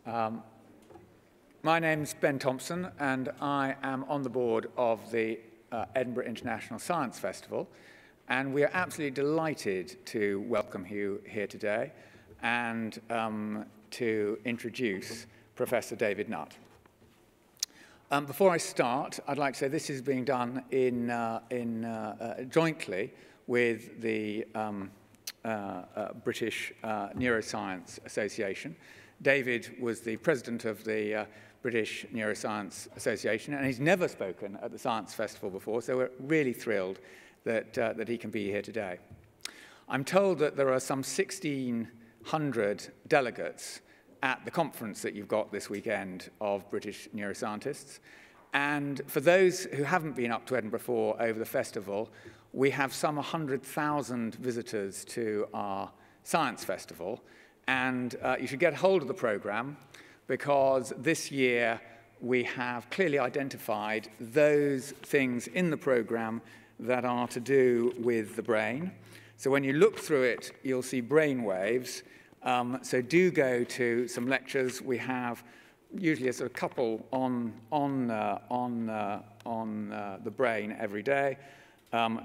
My name's Ben Thompson, and I am on the board of the Edinburgh International Science Festival, and we are absolutely delighted to welcome you here today and to introduce Professor David Nutt. Before I start, I'd like to say this is being done jointly with the British Neuroscience Association. David was the president of the British Neuroscience Association, and he's never spoken at the Science Festival before, so we're really thrilled that he can be here today. I'm told that there are some 1,600 delegates at the conference that you've got this weekend of British neuroscientists. And for those who haven't been up to Edinburgh before over the festival, we have some 100,000 visitors to our science festival. And you should get hold of the program, because this year we have clearly identified those things in the program that are to do with the brain. So when you look through it, you'll see brain waves. So do go to some lectures. We have usually a sort of couple on the brain every day.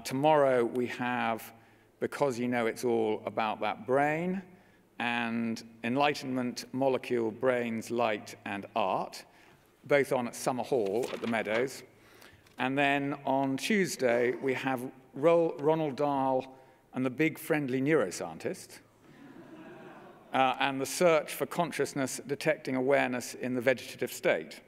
Tomorrow we have Because You Know It's All About That Brain, and Enlightenment, Molecule, Brains, Light, and Art, both on at Summer Hall at the Meadows. And then on Tuesday, we have Ronald Dahl and the Big Friendly Neuroscientist, and the search for consciousness detecting awareness in the vegetative state.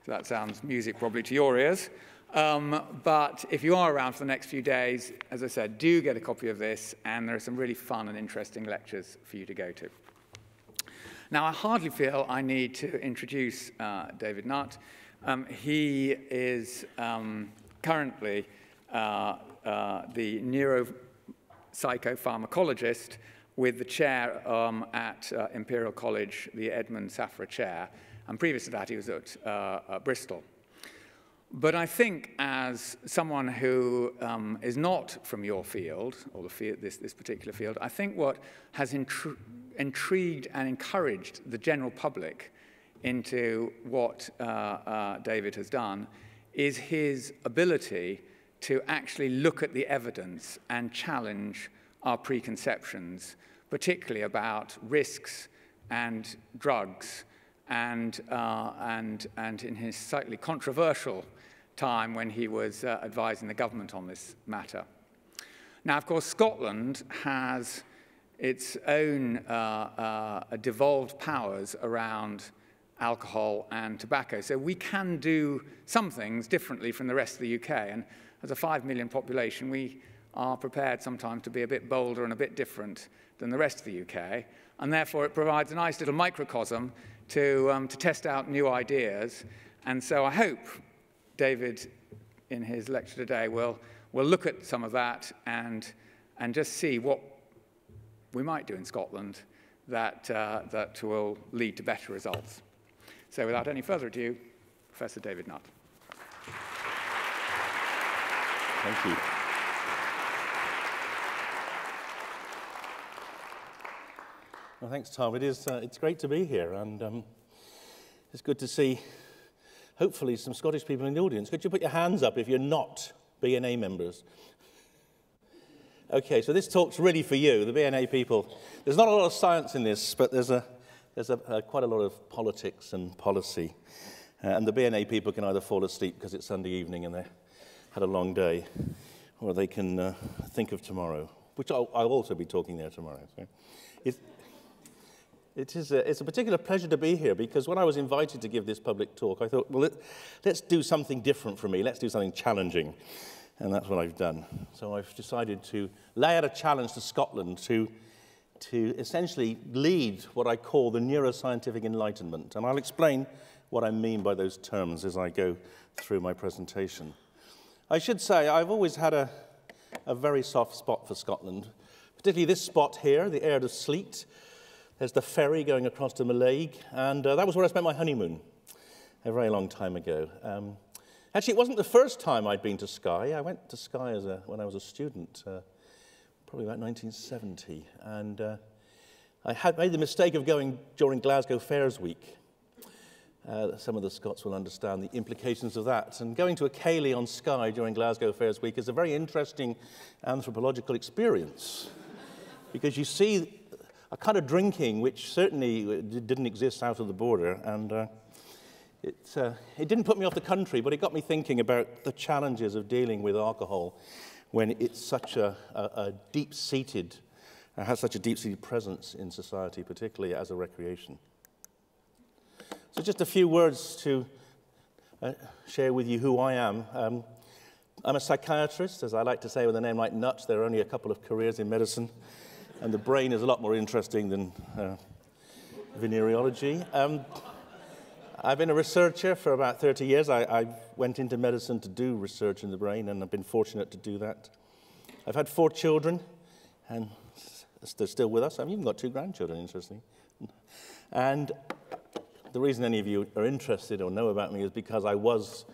So that sounds music probably to your ears. But if you are around for the next few days, as I said, do get a copy of this, and there are some really fun and interesting lectures for you to go to. Now, I hardly feel I need to introduce David Nutt. He is currently the neuropsychopharmacologist with the chair at Imperial College, the Edmund Safra Chair, and previous to that he was at Bristol. But I think as someone who is not from your field, or this particular field, I think what has intrigued and encouraged the general public into what David has done is his ability to actually look at the evidence and challenge our preconceptions, particularly about risks and drugs, and in his slightly controversial time when he was advising the government on this matter. Now, of course, Scotland has its own devolved powers around alcohol and tobacco, so we can do some things differently from the rest of the UK. And as a 5 million population, we are prepared sometimes to be a bit bolder and a bit different than the rest of the UK, and therefore it provides a nice little microcosm to test out new ideas. And so I hope David, in his lecture today, will look at some of that and just see what we might do in Scotland that will lead to better results. So without any further ado, Professor David Nutt. Thank you. Well, thanks, Tom. It's great to be here, and it's good to see, hopefully, some Scottish people in the audience. Could you put your hands up if you're not BNA members? Okay, so this talk's really for you, the BNA people. There's not a lot of science in this, but there's quite a lot of politics and policy. And the BNA people can either fall asleep because it's Sunday evening and they've had a long day, or they can think of tomorrow, which I'll also be talking there tomorrow. So it's a particular pleasure to be here, because when I was invited to give this public talk, I thought, well, let's do something different for me. Let's do something challenging. And that's what I've done. So I've decided to lay out a challenge to Scotland to essentially lead what I call the neuroscientific enlightenment. And I'll explain what I mean by those terms as I go through my presentation. I should say I've always had a very soft spot for Scotland, particularly this spot here, the Aire de Sleat. There's the ferry going across to Mallaig, and that was where I spent my honeymoon a very long time ago. Actually, it wasn't the first time I'd been to Skye. I went to Skye when I was a student, probably about 1970, and I had made the mistake of going during Glasgow Fairs Week. Some of the Scots will understand the implications of that. And going to a ceilidh on Skye during Glasgow Fairs Week is a very interesting anthropological experience because you see a kind of drinking which certainly didn't exist south of the border. And it didn't put me off the country, but it got me thinking about the challenges of dealing with alcohol when it's such a deep-seated, has such a deep-seated presence in society, particularly as a recreation. So just a few words to share with you who I am. I'm a psychiatrist, as I like to say with a name like Nutt. There are only a couple of careers in medicine, and the brain is a lot more interesting than venereology. I've been a researcher for about 30 years. I went into medicine to do research in the brain, and I've been fortunate to do that. I've had 4 children, and they're still with us. I've even got 2 grandchildren, interestingly. And the reason any of you are interested or know about me is because I was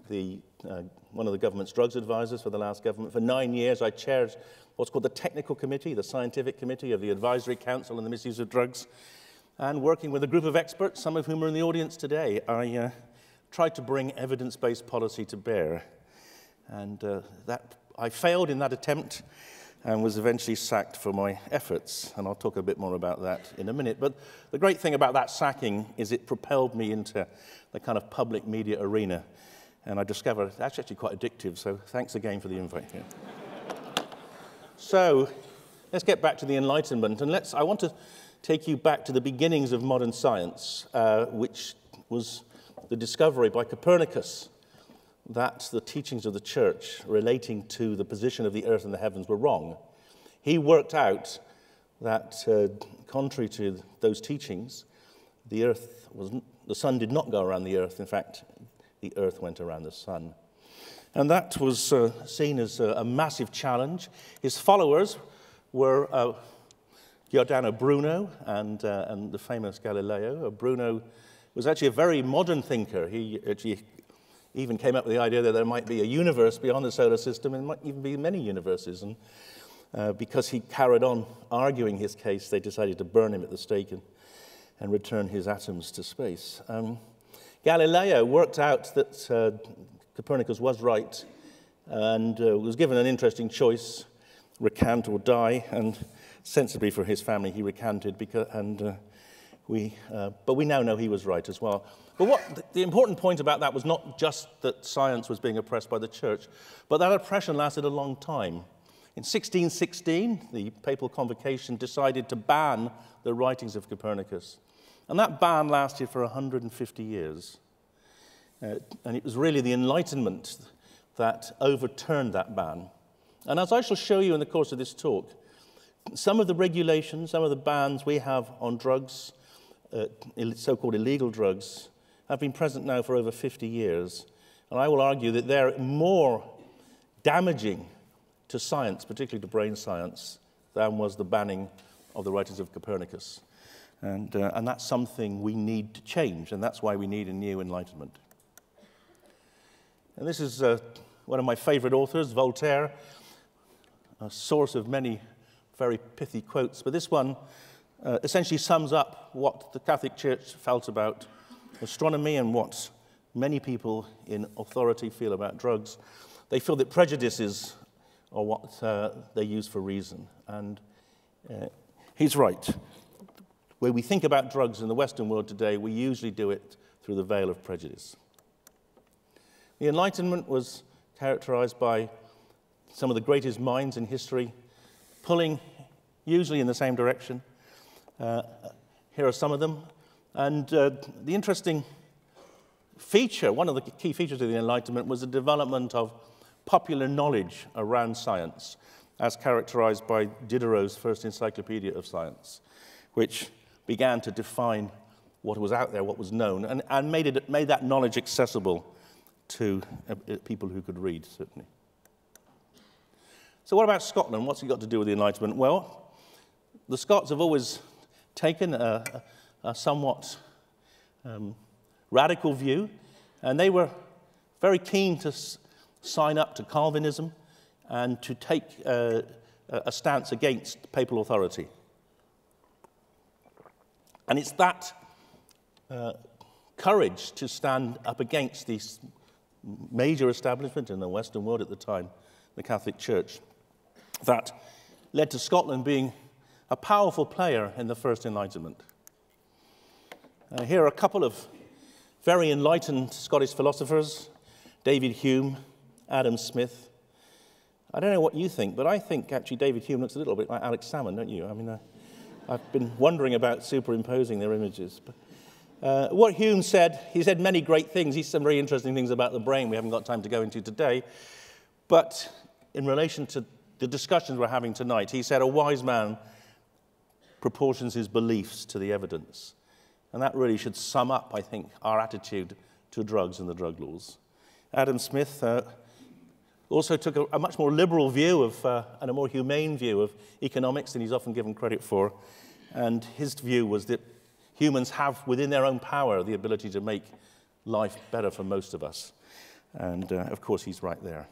one of the government's drugs advisors for the last government. For 9 years, I chaired what's called the Technical Committee, the Scientific Committee of the Advisory Council on the Misuse of Drugs. And working with a group of experts, some of whom are in the audience today, I tried to bring evidence-based policy to bear. And I failed in that attempt and was eventually sacked for my efforts. And I'll talk a bit more about that in a minute. But the great thing about that sacking is it propelled me into the kind of public media arena. And I discovered that's actually quite addictive, so thanks again for the invite. Yeah. So let's get back to the Enlightenment. And I want to take you back to the beginnings of modern science, which was the discovery by Copernicus that the teachings of the church relating to the position of the earth and the heavens were wrong. He worked out that, contrary to those teachings, the sun did not go around the earth. In fact, the earth went around the sun. And that was seen as a massive challenge. His followers were Giordano Bruno and the famous Galileo. Bruno was actually a very modern thinker. He actually even came up with the idea that there might be a universe beyond the solar system, and might even be many universes. And because he carried on arguing his case, they decided to burn him at the stake and return his atoms to space. Galileo worked out that Copernicus was right and was given an interesting choice, recant or die, and sensibly for his family he recanted, but we now know he was right as well. But the important point about that was not just that science was being oppressed by the church, but that oppression lasted a long time. In 1616, the papal convocation decided to ban the writings of Copernicus. And that ban lasted for 150 years. And it was really the Enlightenment that overturned that ban. And as I shall show you in the course of this talk, some of the regulations, some of the bans we have on drugs, so-called illegal drugs, have been present now for over 50 years. And I will argue that they're more damaging to science, particularly to brain science, than was the banning of the writings of Copernicus. And that's something we need to change, and that's why we need a new Enlightenment. And this is one of my favorite authors, Voltaire, a source of many very pithy quotes. But this one essentially sums up what the Catholic Church felt about astronomy and what many people in authority feel about drugs. They feel that prejudices are what they use for reason. And he's right. When we think about drugs in the Western world today, we usually do it through the veil of prejudice. The Enlightenment was characterized by some of the greatest minds in history, pulling usually in the same direction. Here are some of them. And the interesting feature, one of the key features of the Enlightenment, was the development of popular knowledge around science, as characterized by Diderot's first Encyclopedia of Science, which began to define what was out there, what was known, and made that knowledge accessible to people who could read, certainly. So what about Scotland? What's it got to do with the Enlightenment? Well, the Scots have always taken a somewhat radical view, and they were very keen to sign up to Calvinism and to take a stance against papal authority. And it's that courage to stand up against these major establishment in the Western world at the time, the Catholic Church, that led to Scotland being a powerful player in the First Enlightenment. Here are a couple of very enlightened Scottish philosophers, David Hume, Adam Smith. I don't know what you think, but I think actually David Hume looks a little bit like Alex Salmond, don't you? I mean, I've been wondering about superimposing their images. But what Hume said, he said many great things. He said some very interesting things about the brain we haven't got time to go into today. But in relation to the discussions we're having tonight, he said a wise man proportions his beliefs to the evidence. And that really should sum up, I think, our attitude to drugs and the drug laws. Adam Smith also took a much more liberal view of, and a more humane view of economics than he's often given credit for. And his view was that humans have within their own power the ability to make life better for most of us. And of course, he's right there.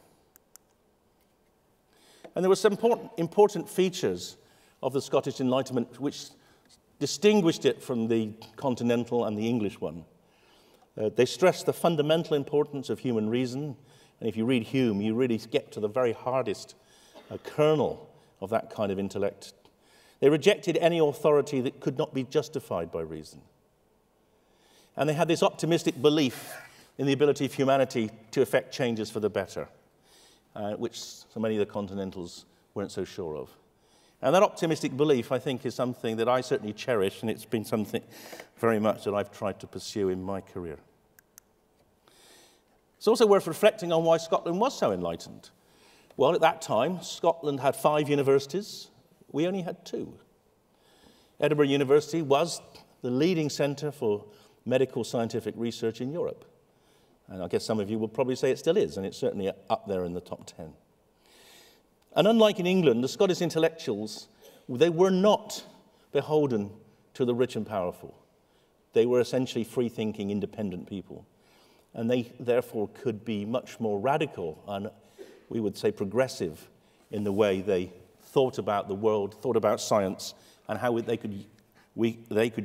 And there were some important features of the Scottish Enlightenment which distinguished it from the continental and the English one. They stressed the fundamental importance of human reason. And if you read Hume, you really get to the very hardest kernel of that kind of intellect. They rejected any authority that could not be justified by reason. And they had this optimistic belief in the ability of humanity to effect changes for the better, which so many of the continentals weren't so sure of. And that optimistic belief, I think, is something that I certainly cherish, and it's been something very much that I've tried to pursue in my career. It's also worth reflecting on why Scotland was so enlightened. Well, at that time, Scotland had 5 universities. We only had 2. Edinburgh University was the leading centre for medical scientific research in Europe. And I guess some of you will probably say it still is, and it's certainly up there in the top 10. And unlike in England, the Scottish intellectuals, they were not beholden to the rich and powerful. They were essentially free-thinking, independent people. And they, therefore, could be much more radical and, we would say, progressive in the way they thought about the world, thought about science, and how they could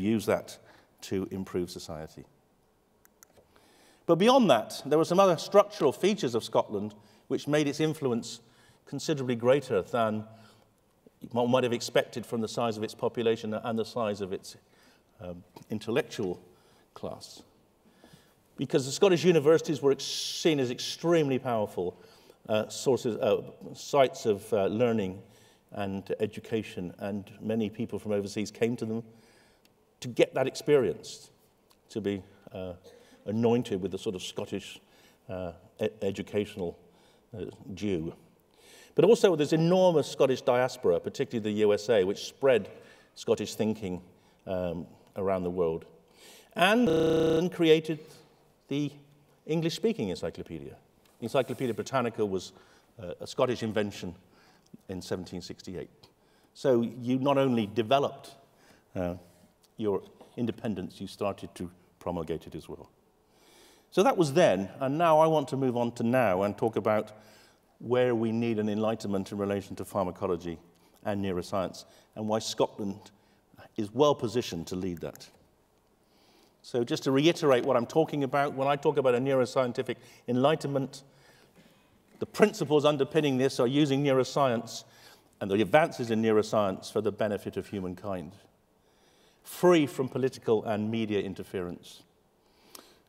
use that to improve society. But beyond that, there were some other structural features of Scotland which made its influence considerably greater than one might have expected from the size of its population and the size of its intellectual class. Because the Scottish universities were seen as extremely powerful sites of learning and education, and many people from overseas came to them to get that experience, to be anointed with the sort of Scottish educational due. But also there's enormous Scottish diaspora, particularly the USA, which spread Scottish thinking around the world, and created the English-speaking encyclopedia. Encyclopedia Britannica was a Scottish invention in 1768. So you not only developed your independence, you started to promulgate it as well. So that was then, and now I want to move on to now and talk about where we need an enlightenment in relation to pharmacology and neuroscience, and why Scotland is well positioned to lead that. So just to reiterate what I'm talking about, when I talk about a neuroscientific enlightenment, the principles underpinning this are using neuroscience and the advances in neuroscience for the benefit of humankind, free from political and media interference.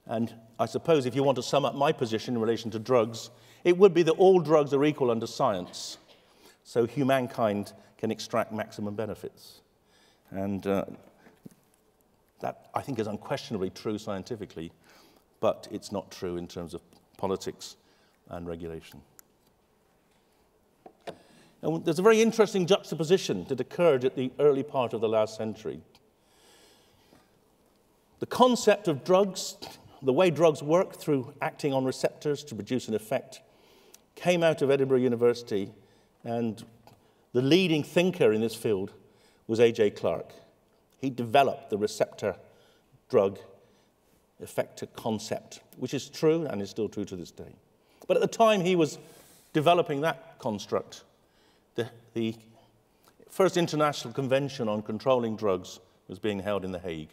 And I suppose if you want to sum up my position in relation to drugs, it would be that all drugs are equal under science, so humankind can extract maximum benefits. And that, I think, is unquestionably true scientifically, but it's not true in terms of politics and regulation. And there's a very interesting juxtaposition that occurred at the early part of the last century. The concept of drugs, the way drugs work through acting on receptors to produce an effect, came out of Edinburgh University, and the leading thinker in this field was A.J. Clarke. He developed the receptor drug effector concept, which is true and is still true to this day. But at the time he was developing that construct, the first international convention on controlling drugs was being held in The Hague.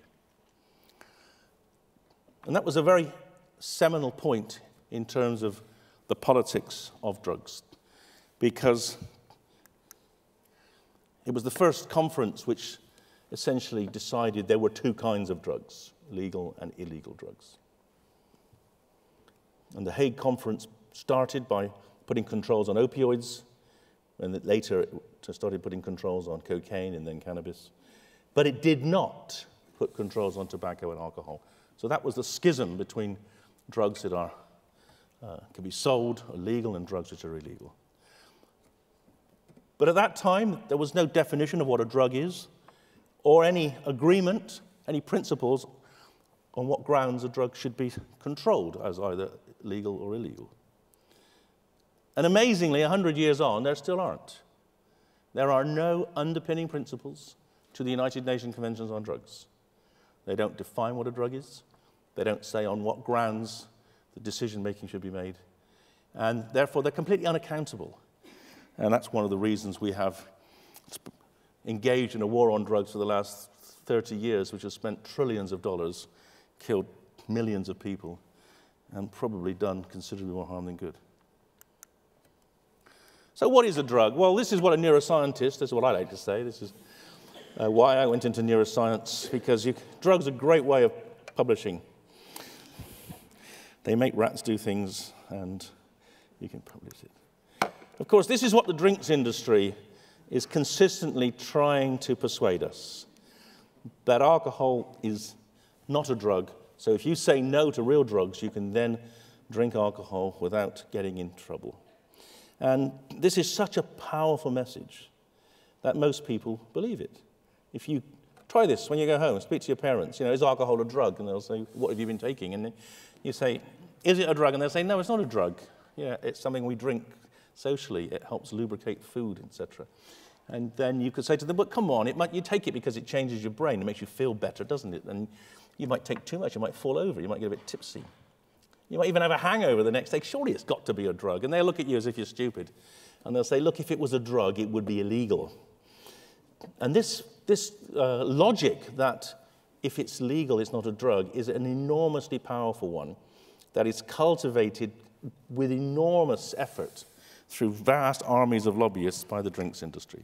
And that was a very seminal point in terms of the politics of drugs, because it was the first conference which essentially decided there were two kinds of drugs, legal and illegal drugs. And the Hague Conference started by putting controls on opioids, and later it started putting controls on cocaine and then cannabis. But it did not put controls on tobacco and alcohol. So that was the schism between drugs that are, can be sold or legal and drugs which are illegal. But at that time, there was no definition of what a drug is, or any agreement, any principles on what grounds a drug should be controlled as either legal or illegal. And amazingly, 100 years on, there still aren't. There are no underpinning principles to the United Nations Conventions on Drugs. They don't define what a drug is. They don't say on what grounds the decision-making should be made. And therefore, they're completely unaccountable. And that's one of the reasons we have engaged in a war on drugs for the last 30 years, which has spent trillions of dollars, killed millions of people, and probably done considerably more harm than good. So what is a drug? Well, this is what a neuroscientist, this is what I like to say, this is why I went into neuroscience, because drugs are a great way of publishing. They make rats do things, and you can publish it. Of course, this is what the drinks industry is consistently trying to persuade us, that alcohol is not a drug. So if you say no to real drugs, you can then drink alcohol without getting in trouble. And this is such a powerful message that most people believe it. If you try this when you go home, speak to your parents, is alcohol a drug? And they'll say, what have you been taking? And then you say, is it a drug? And they'll say, no, it's not a drug. Yeah, it's something we drink socially. It helps lubricate food, etc. And then you could say to them, but come on, you take it because it changes your brain. It makes you feel better, doesn't it? And you might take too much. You might fall over. You might get a bit tipsy. You might even have a hangover the next day. Surely it's got to be a drug. And they'll look at you as if you're stupid. And they'll say, look, if it was a drug, it would be illegal. And this logic that if it's legal, it's not a drug, is an enormously powerful one that is cultivated with enormous effort through vast armies of lobbyists by the drinks industry.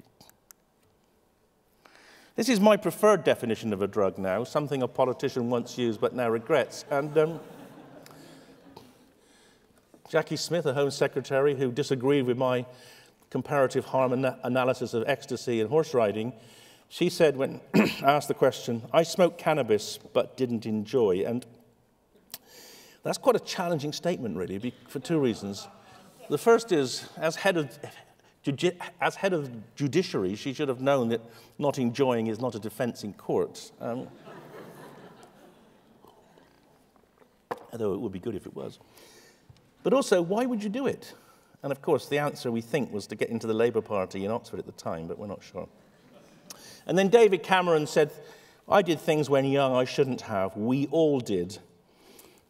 This is my preferred definition of a drug now, something a politician once used but now regrets. And Jackie Smith, a Home Secretary, who disagreed with my comparative harm analysis of ecstasy and horse riding, she said when asked the question, I smoked cannabis but didn't enjoy. And that's quite a challenging statement, really, for two reasons. The first is, as head of judiciary, she should have known that not enjoying is not a defense in court. Although it would be good if it was. But also, why would you do it? And of course, the answer, we think, was to get into the Labour Party in Oxford at the time, but we're not sure. And then David Cameron said, I did things when young I shouldn't have. We all did.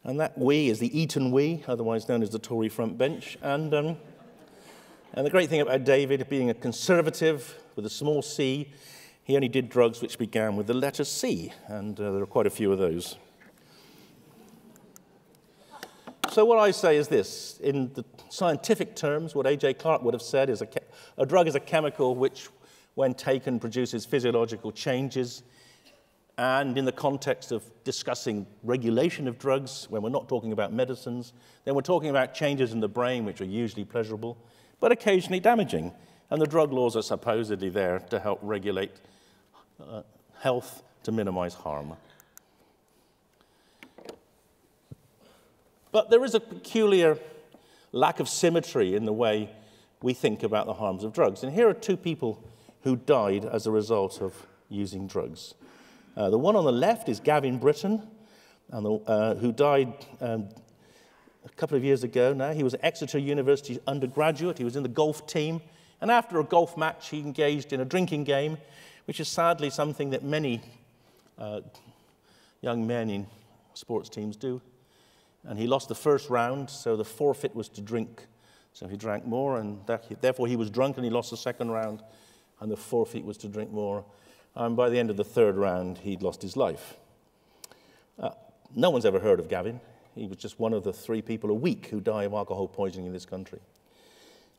And that we is the Eton we, otherwise known as the Tory front bench. And the great thing about David, being a conservative with a small c, he only did drugs which began with the letter C, and there are quite a few of those. So what I say is this, in the scientific terms, what A.J. Clark would have said is a drug is a chemical which, when taken, produces physiological changes. And in the context of discussing regulation of drugs, when we're not talking about medicines, then we're talking about changes in the brain which are usually pleasurable, but occasionally damaging. And the drug laws are supposedly there to help regulate health, to minimize harm. But there is a peculiar lack of symmetry in the way we think about the harms of drugs. And here are two people who died as a result of using drugs. The one on the left is Gavin Britton, who died a couple of years ago now. He was an Exeter University undergraduate. He was in the golf team. And after a golf match, he engaged in a drinking game, which is sadly something that many young men in sports teams do. And he lost the first round, so the forfeit was to drink. So he drank more, and therefore he was drunk, and he lost the second round, and the forfeit was to drink more. and by the end of the third round, he'd lost his life. No one's ever heard of Gavin. He was just one of the 3 people a week who die of alcohol poisoning in this country.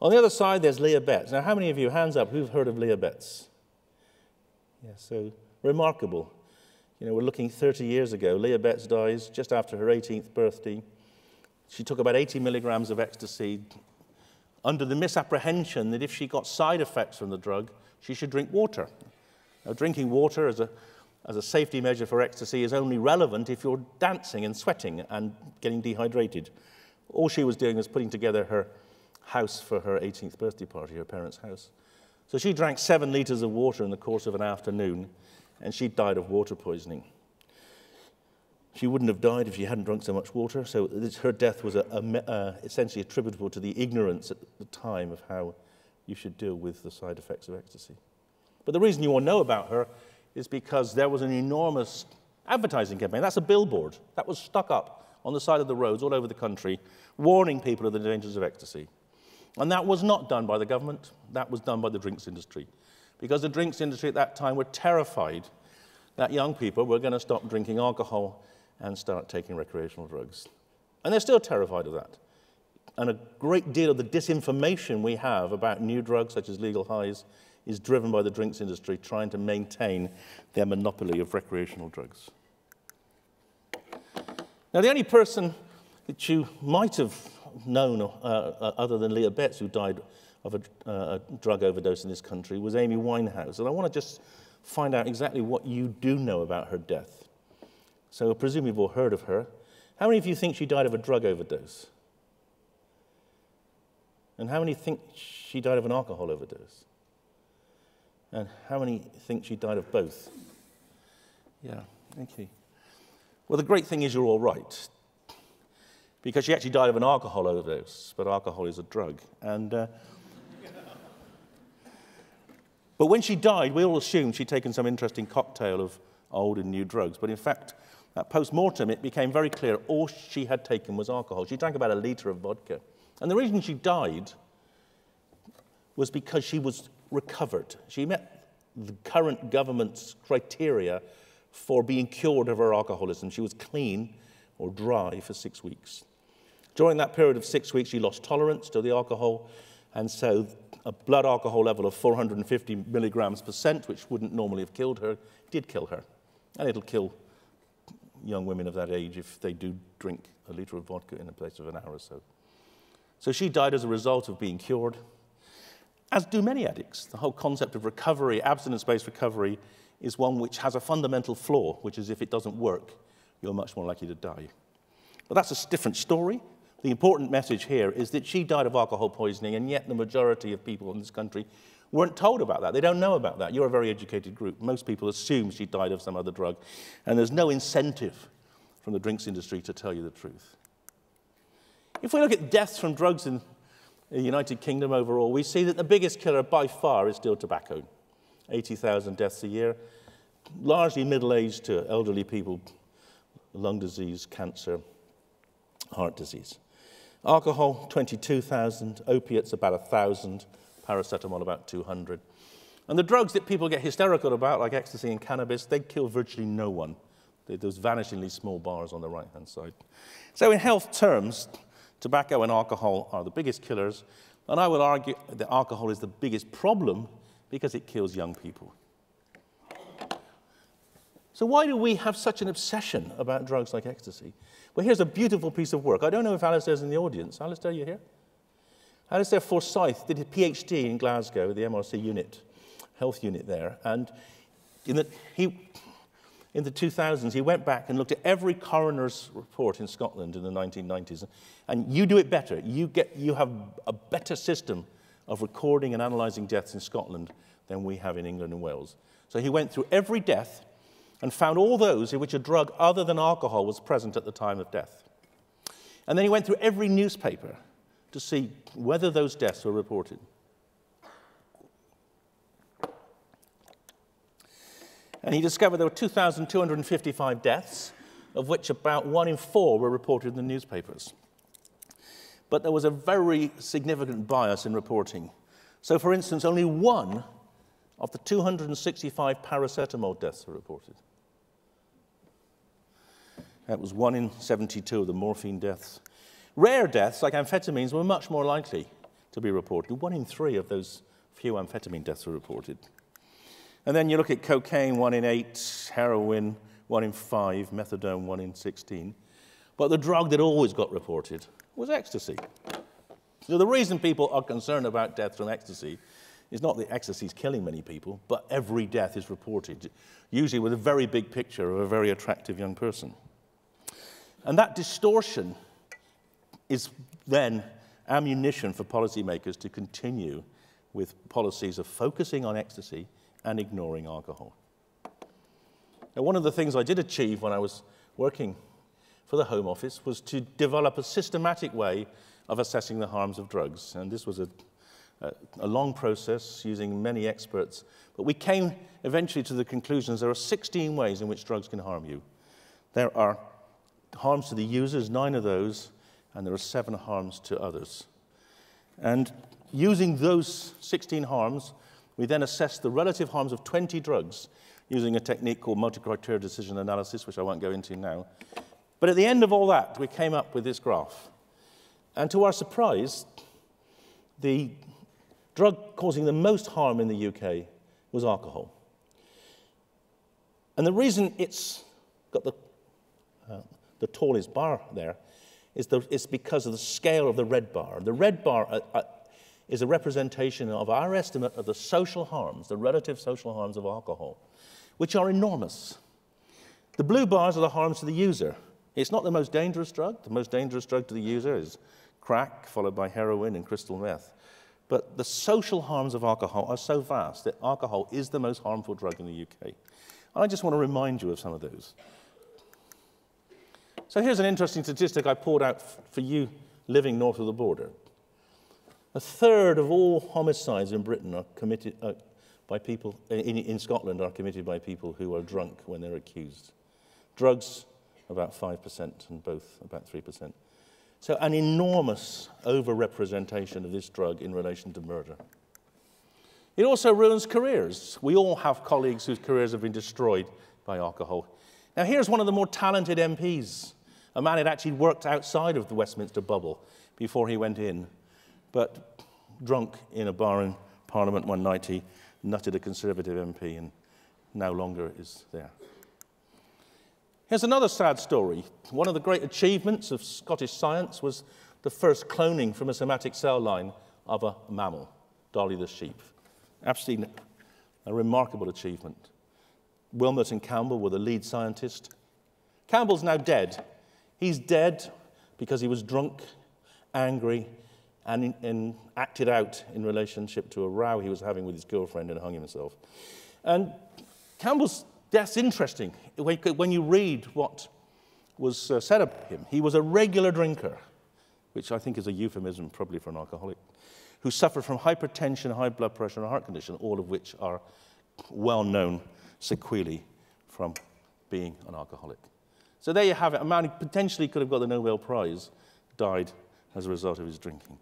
On the other side, there's Leah Betts. Now, how many of you, hands up, who've heard of Leah Betts? Yeah, so remarkable. You know, we're looking 30 years ago. Leah Betts dies just after her 18th birthday. She took about 80 milligrams of ecstasy under the misapprehension that if she got side effects from the drug, she should drink water. Now, drinking water as a safety measure for ecstasy is only relevant if you're dancing and sweating and getting dehydrated. All she was doing was putting together her house for her 18th birthday party, her parents' house. So she drank 7 liters of water in the course of an afternoon, and she died of water poisoning. She wouldn't have died if she hadn't drunk so much water, so her death was essentially attributable to the ignorance at the time of how you should deal with the side effects of ecstasy. But the reason you all know about her is because there was an enormous advertising campaign. That's a billboard that was stuck up on the side of the roads all over the country, warning people of the dangers of ecstasy. And that was not done by the government, that was done by the drinks industry. Because the drinks industry at that time were terrified that young people were going to stop drinking alcohol and start taking recreational drugs. And they're still terrified of that. And a great deal of the disinformation we have about new drugs, such as legal highs, is driven by the drinks industry trying to maintain their monopoly of recreational drugs. Now, the only person that you might have known, other than Leah Betts, who died of a drug overdose in this country, was Amy Winehouse. And I want to just find out exactly what you do know about her death. So I presume you've all heard of her. How many of you think she died of a drug overdose? And how many think she died of an alcohol overdose? And how many think she died of both? Yeah, okay. Well, the great thing is you're all right, because she actually died of an alcohol overdose, but alcohol is a drug. But when she died, we all assumed she'd taken some interesting cocktail of old and new drugs. But in fact, at post-mortem, it became very clear all she had taken was alcohol. She drank about 1 liter of vodka. And the reason she died was because she was recovered. She met the current government's criteria for being cured of her alcoholism. She was clean or dry for 6 weeks. During that period of 6 weeks, she lost tolerance to the alcohol, and so a blood alcohol level of 450 milligrams %, which wouldn't normally have killed her, did kill her. And it'll kill young women of that age if they do drink 1 liter of vodka in a place of an hour or so. So she died as a result of being cured, as do many addicts. The whole concept of recovery, abstinence-based recovery, is one which has a fundamental flaw, which is if it doesn't work, you're much more likely to die. But that's a different story. The important message here is that she died of alcohol poisoning, and yet the majority of people in this country weren't told about that. They don't know about that. You're a very educated group. Most people assume she died of some other drug, and there's no incentive from the drinks industry to tell you the truth. If we look at deaths from drugs in the United Kingdom overall, we see that the biggest killer by far is still tobacco. 80,000 deaths a year, largely middle-aged to elderly people, lung disease, cancer, heart disease. Alcohol, 22,000, opiates about 1,000, paracetamol about 200. And the drugs that people get hysterical about, like ecstasy and cannabis, they kill virtually no one. Those vanishingly small bars on the right-hand side. So in health terms, tobacco and alcohol are the biggest killers, and I would argue that alcohol is the biggest problem because it kills young people. So why do we have such an obsession about drugs like ecstasy? Well, here's a beautiful piece of work. I don't know if Alistair's in the audience. Alistair, you here? Alistair Forsyth did a PhD in Glasgow, the MRC unit, health unit there, and in the 2000s, he went back and looked at every coroner's report in Scotland in the 1990s, and you do it better. You have a better system of recording and analysing deaths in Scotland than we have in England and Wales. So he went through every death and found all those in which a drug other than alcohol was present at the time of death. And then he went through every newspaper to see whether those deaths were reported. And he discovered there were 2,255 deaths, of which about 1 in 4 were reported in the newspapers. But there was a very significant bias in reporting. So, for instance, only 1 of the 265 paracetamol deaths are reported. That was 1 in 72 of the morphine deaths. Rare deaths, like amphetamines, were much more likely to be reported. 1 in 3 of those few amphetamine deaths were reported. And then you look at cocaine, 1 in 8, heroin, 1 in 5, methadone, 1 in 16. But the drug that always got reported was ecstasy. So the reason people are concerned about death from ecstasy is not that ecstasy is killing many people, but every death is reported, usually with a very big picture of a very attractive young person. And that distortion is then ammunition for policymakers to continue with policies of focusing on ecstasy and ignoring alcohol. Now, one of the things I did achieve when I was working for the Home Office was to develop a systematic way of assessing the harms of drugs. And this was a long process using many experts. But we came eventually to the conclusions there are 16 ways in which drugs can harm you. There are harms to the users, 9 of those, and there are 7 harms to others. And using those 16 harms, we then assessed the relative harms of 20 drugs using a technique called multi-criteria decision analysis, which I won't go into now. But at the end of all that, we came up with this graph. And to our surprise, the drug causing the most harm in the UK was alcohol. And the reason it's got the tallest bar there is because of the scale of the red bar. The red bar is a representation of our estimate of the social harms, the relative social harms of alcohol, which are enormous. The blue bars are the harms to the user. It's not the most dangerous drug. The most dangerous drug to the user is crack, followed by heroin and crystal meth. But the social harms of alcohol are so vast that alcohol is the most harmful drug in the UK. And I just want to remind you of some of those. So here's an interesting statistic I pulled out for you living north of the border. 1/3 of all homicides in Britain are committed by people, in Scotland, are committed by people who are drunk when they're accused. Drugs, about 5%, and both about 3%. So an enormous overrepresentation of this drug in relation to murder. It also ruins careers. We all have colleagues whose careers have been destroyed by alcohol. Now here's one of the more talented MPs, a man who actually worked outside of the Westminster bubble before he went in, but drunk in a bar in Parliament one night, he nutted a Conservative MP and no longer is there. Here's another sad story. One of the great achievements of Scottish science was the first cloning from a somatic cell line of a mammal, Dolly the sheep. Absolutely a remarkable achievement. Wilmot and Campbell were the lead scientists. Campbell's now dead. He's dead because he was drunk, angry, and acted out in relationship to a row he was having with his girlfriend and hung himself. And Campbell's death's interesting. When you read what was said of him, he was a regular drinker, which I think is a euphemism probably for an alcoholic, who suffered from hypertension, high blood pressure, and a heart condition, all of which are well-known sequelae from being an alcoholic. So there you have it. A man who potentially could have got the Nobel Prize died as a result of his drinking.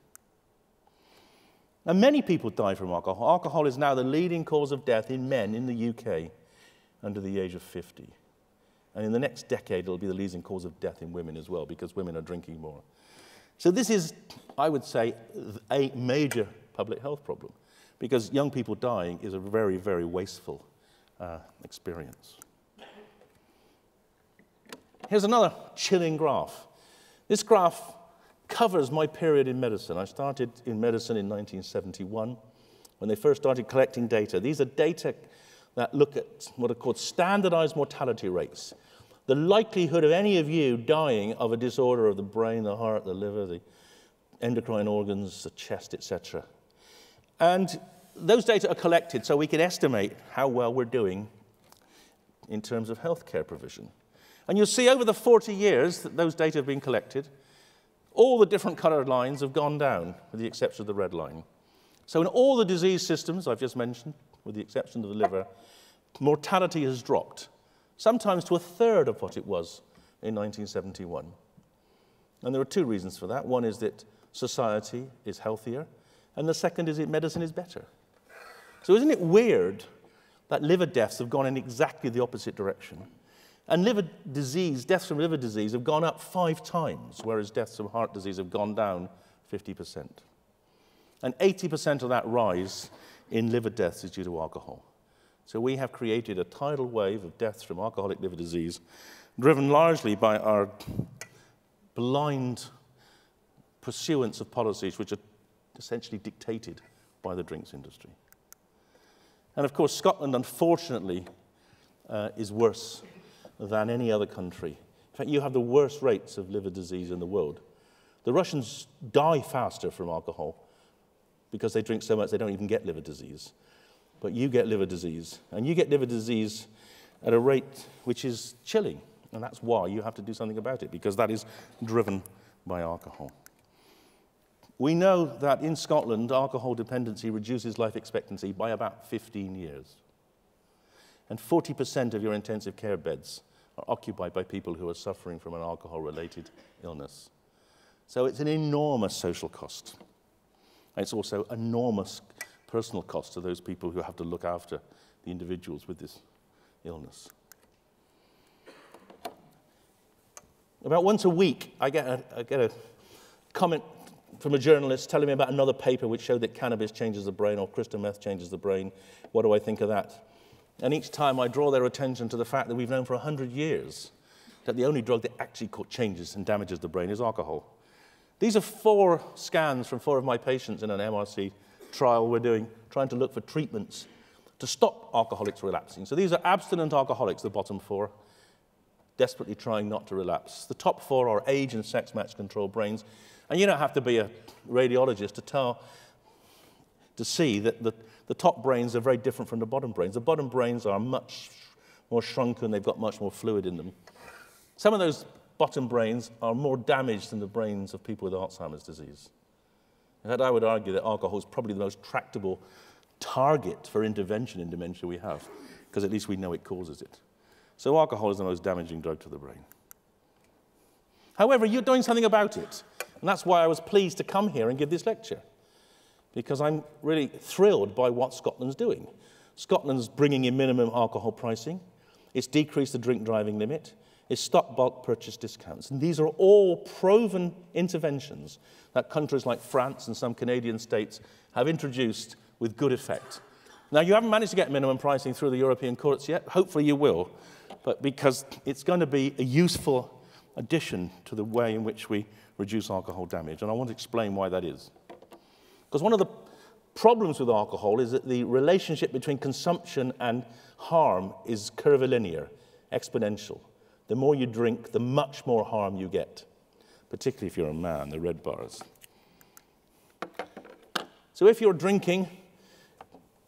And many people die from alcohol. Alcohol is now the leading cause of death in men in the UK under the age of 50. And in the next decade, it'll be the leading cause of death in women as well, because women are drinking more. So this is, I would say, a major public health problem, because young people dying is a very, very wasteful experience. Here's another chilling graph. This graph covers my period in medicine. I started in medicine in 1971, when they first started collecting data. These are data that look at what are called standardized mortality rates. The likelihood of any of you dying of a disorder of the brain, the heart, the liver, the endocrine organs, the chest, etc. And those data are collected so we can estimate how well we're doing in terms of healthcare provision. And you'll see over the 40 years that those data have been collected, all the different colored lines have gone down, with the exception of the red line. So in all the disease systems I've just mentioned, with the exception of the liver, mortality has dropped, sometimes to 1/3 of what it was in 1971. And there are two reasons for that. One is that society is healthier, and the second is that medicine is better. So isn't it weird that liver deaths have gone in exactly the opposite direction? And liver disease, deaths from liver disease have gone up 5 times, whereas deaths from heart disease have gone down 50%. And 80% of that rise in liver deaths is due to alcohol. So we have created a tidal wave of deaths from alcoholic liver disease, driven largely by our blind pursuance of policies which are essentially dictated by the drinks industry. And of course, Scotland, unfortunately, is worse than any other country. In fact, you have the worst rates of liver disease in the world. The Russians die faster from alcohol because they drink so much they don't even get liver disease. But you get liver disease, and you get liver disease at a rate which is chilling, and that's why you have to do something about it, because that is driven by alcohol. We know that in Scotland, alcohol dependency reduces life expectancy by about 15 years. And 40% of your intensive care beds are occupied by people who are suffering from an alcohol-related illness. So it's an enormous social cost. And it's also enormous personal cost to those people who have to look after the individuals with this illness. About once a week, I get a comment from a journalist telling me about another paper which showed that cannabis changes the brain or crystal meth changes the brain. What do I think of that? And each time I draw their attention to the fact that we've known for 100 years that the only drug that actually changes and damages the brain is alcohol. These are 4 scans from 4 of my patients in an MRC trial we're doing, trying to look for treatments to stop alcoholics relapsing. So these are abstinent alcoholics, the bottom 4, desperately trying not to relapse. The top 4 are age and sex match controlled brains. And you don't have to be a radiologist to see that the top brains are very different from the bottom brains. The bottom brains are much more shrunken, they've got much more fluid in them. Some of those bottom brains are more damaged than the brains of people with Alzheimer's disease. In fact, I would argue that alcohol is probably the most tractable target for intervention in dementia we have, because at least we know it causes it. So alcohol is the most damaging drug to the brain. However, you're doing something about it. And that's why I was pleased to come here and give this lecture, because I'm really thrilled by what Scotland's doing. Scotland's bringing in minimum alcohol pricing. It's decreased the drink driving limit. It's stopped bulk purchase discounts. And these are all proven interventions that countries like France and some Canadian states have introduced with good effect. Now, you haven't managed to get minimum pricing through the European courts yet. Hopefully you will, but because it's going to be a useful addition to the way in which we reduce alcohol damage, and I want to explain why that is. Because one of the problems with alcohol is that the relationship between consumption and harm is curvilinear, exponential. The more you drink, the much more harm you get, particularly if you're a man, the red bars. So if you're drinking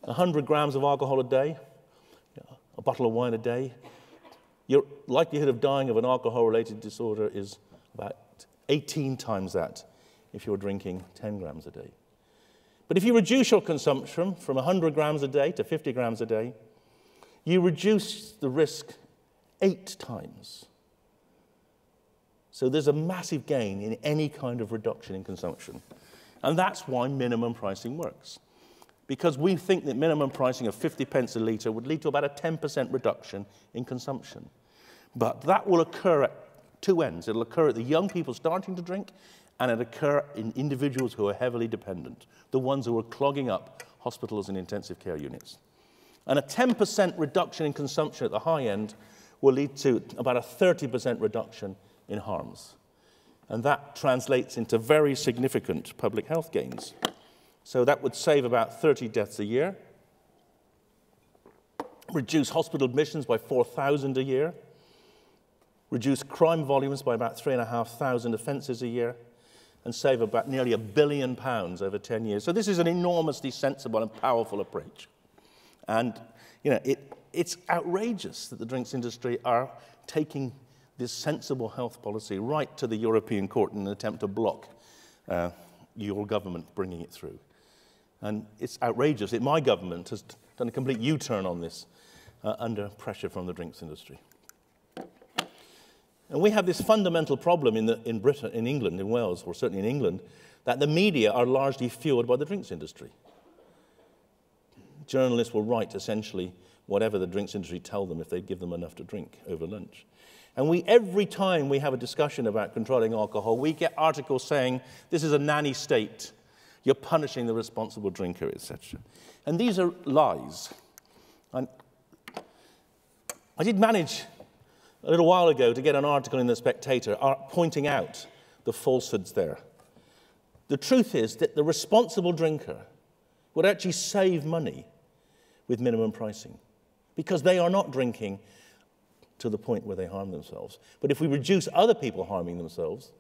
100 grams of alcohol a day, a bottle of wine a day, your likelihood of dying of an alcohol-related disorder is about 18 times that if you're drinking 10 grams a day. But if you reduce your consumption from 100 grams a day to 50 grams a day, you reduce the risk 8 times. So there's a massive gain in any kind of reduction in consumption. And that's why minimum pricing works. Because we think that minimum pricing of 50 pence a litre would lead to about a 10% reduction in consumption. But that will occur at 2 ends. It'll occur at the young people starting to drink, and it'll occur in individuals who are heavily dependent, the ones who are clogging up hospitals and intensive care units. And a 10% reduction in consumption at the high end will lead to about a 30% reduction in harms. And that translates into very significant public health gains. So that would save about 30 deaths a year, reduce hospital admissions by 4,000 a year, reduce crime volumes by about 3,500 offences a year, and save about nearly £1 billion over 10 years. So this is an enormously sensible and powerful approach. And it's outrageous that the drinks industry are taking this sensible health policy right to the European Court in an attempt to block your government bringing it through. And it's outrageous that my government has done a complete U-turn on this under pressure from the drinks industry. And we have this fundamental problem in Britain, in England, in Wales, or certainly in England, that the media are largely fueled by the drinks industry. journalists will write essentially whatever the drinks industry tell them if they give them enough to drink over lunch. And every time we have a discussion about controlling alcohol, we get articles saying, this is a nanny state, you're punishing the responsible drinker, etc. And these are lies. And I did manage a little while ago to get an article in The Spectator pointing out the falsehoods there. The truth is that the responsible drinker would actually save money with minimum pricing because they are not drinking to the point where they harm themselves. But if we reduce other people harming themselves,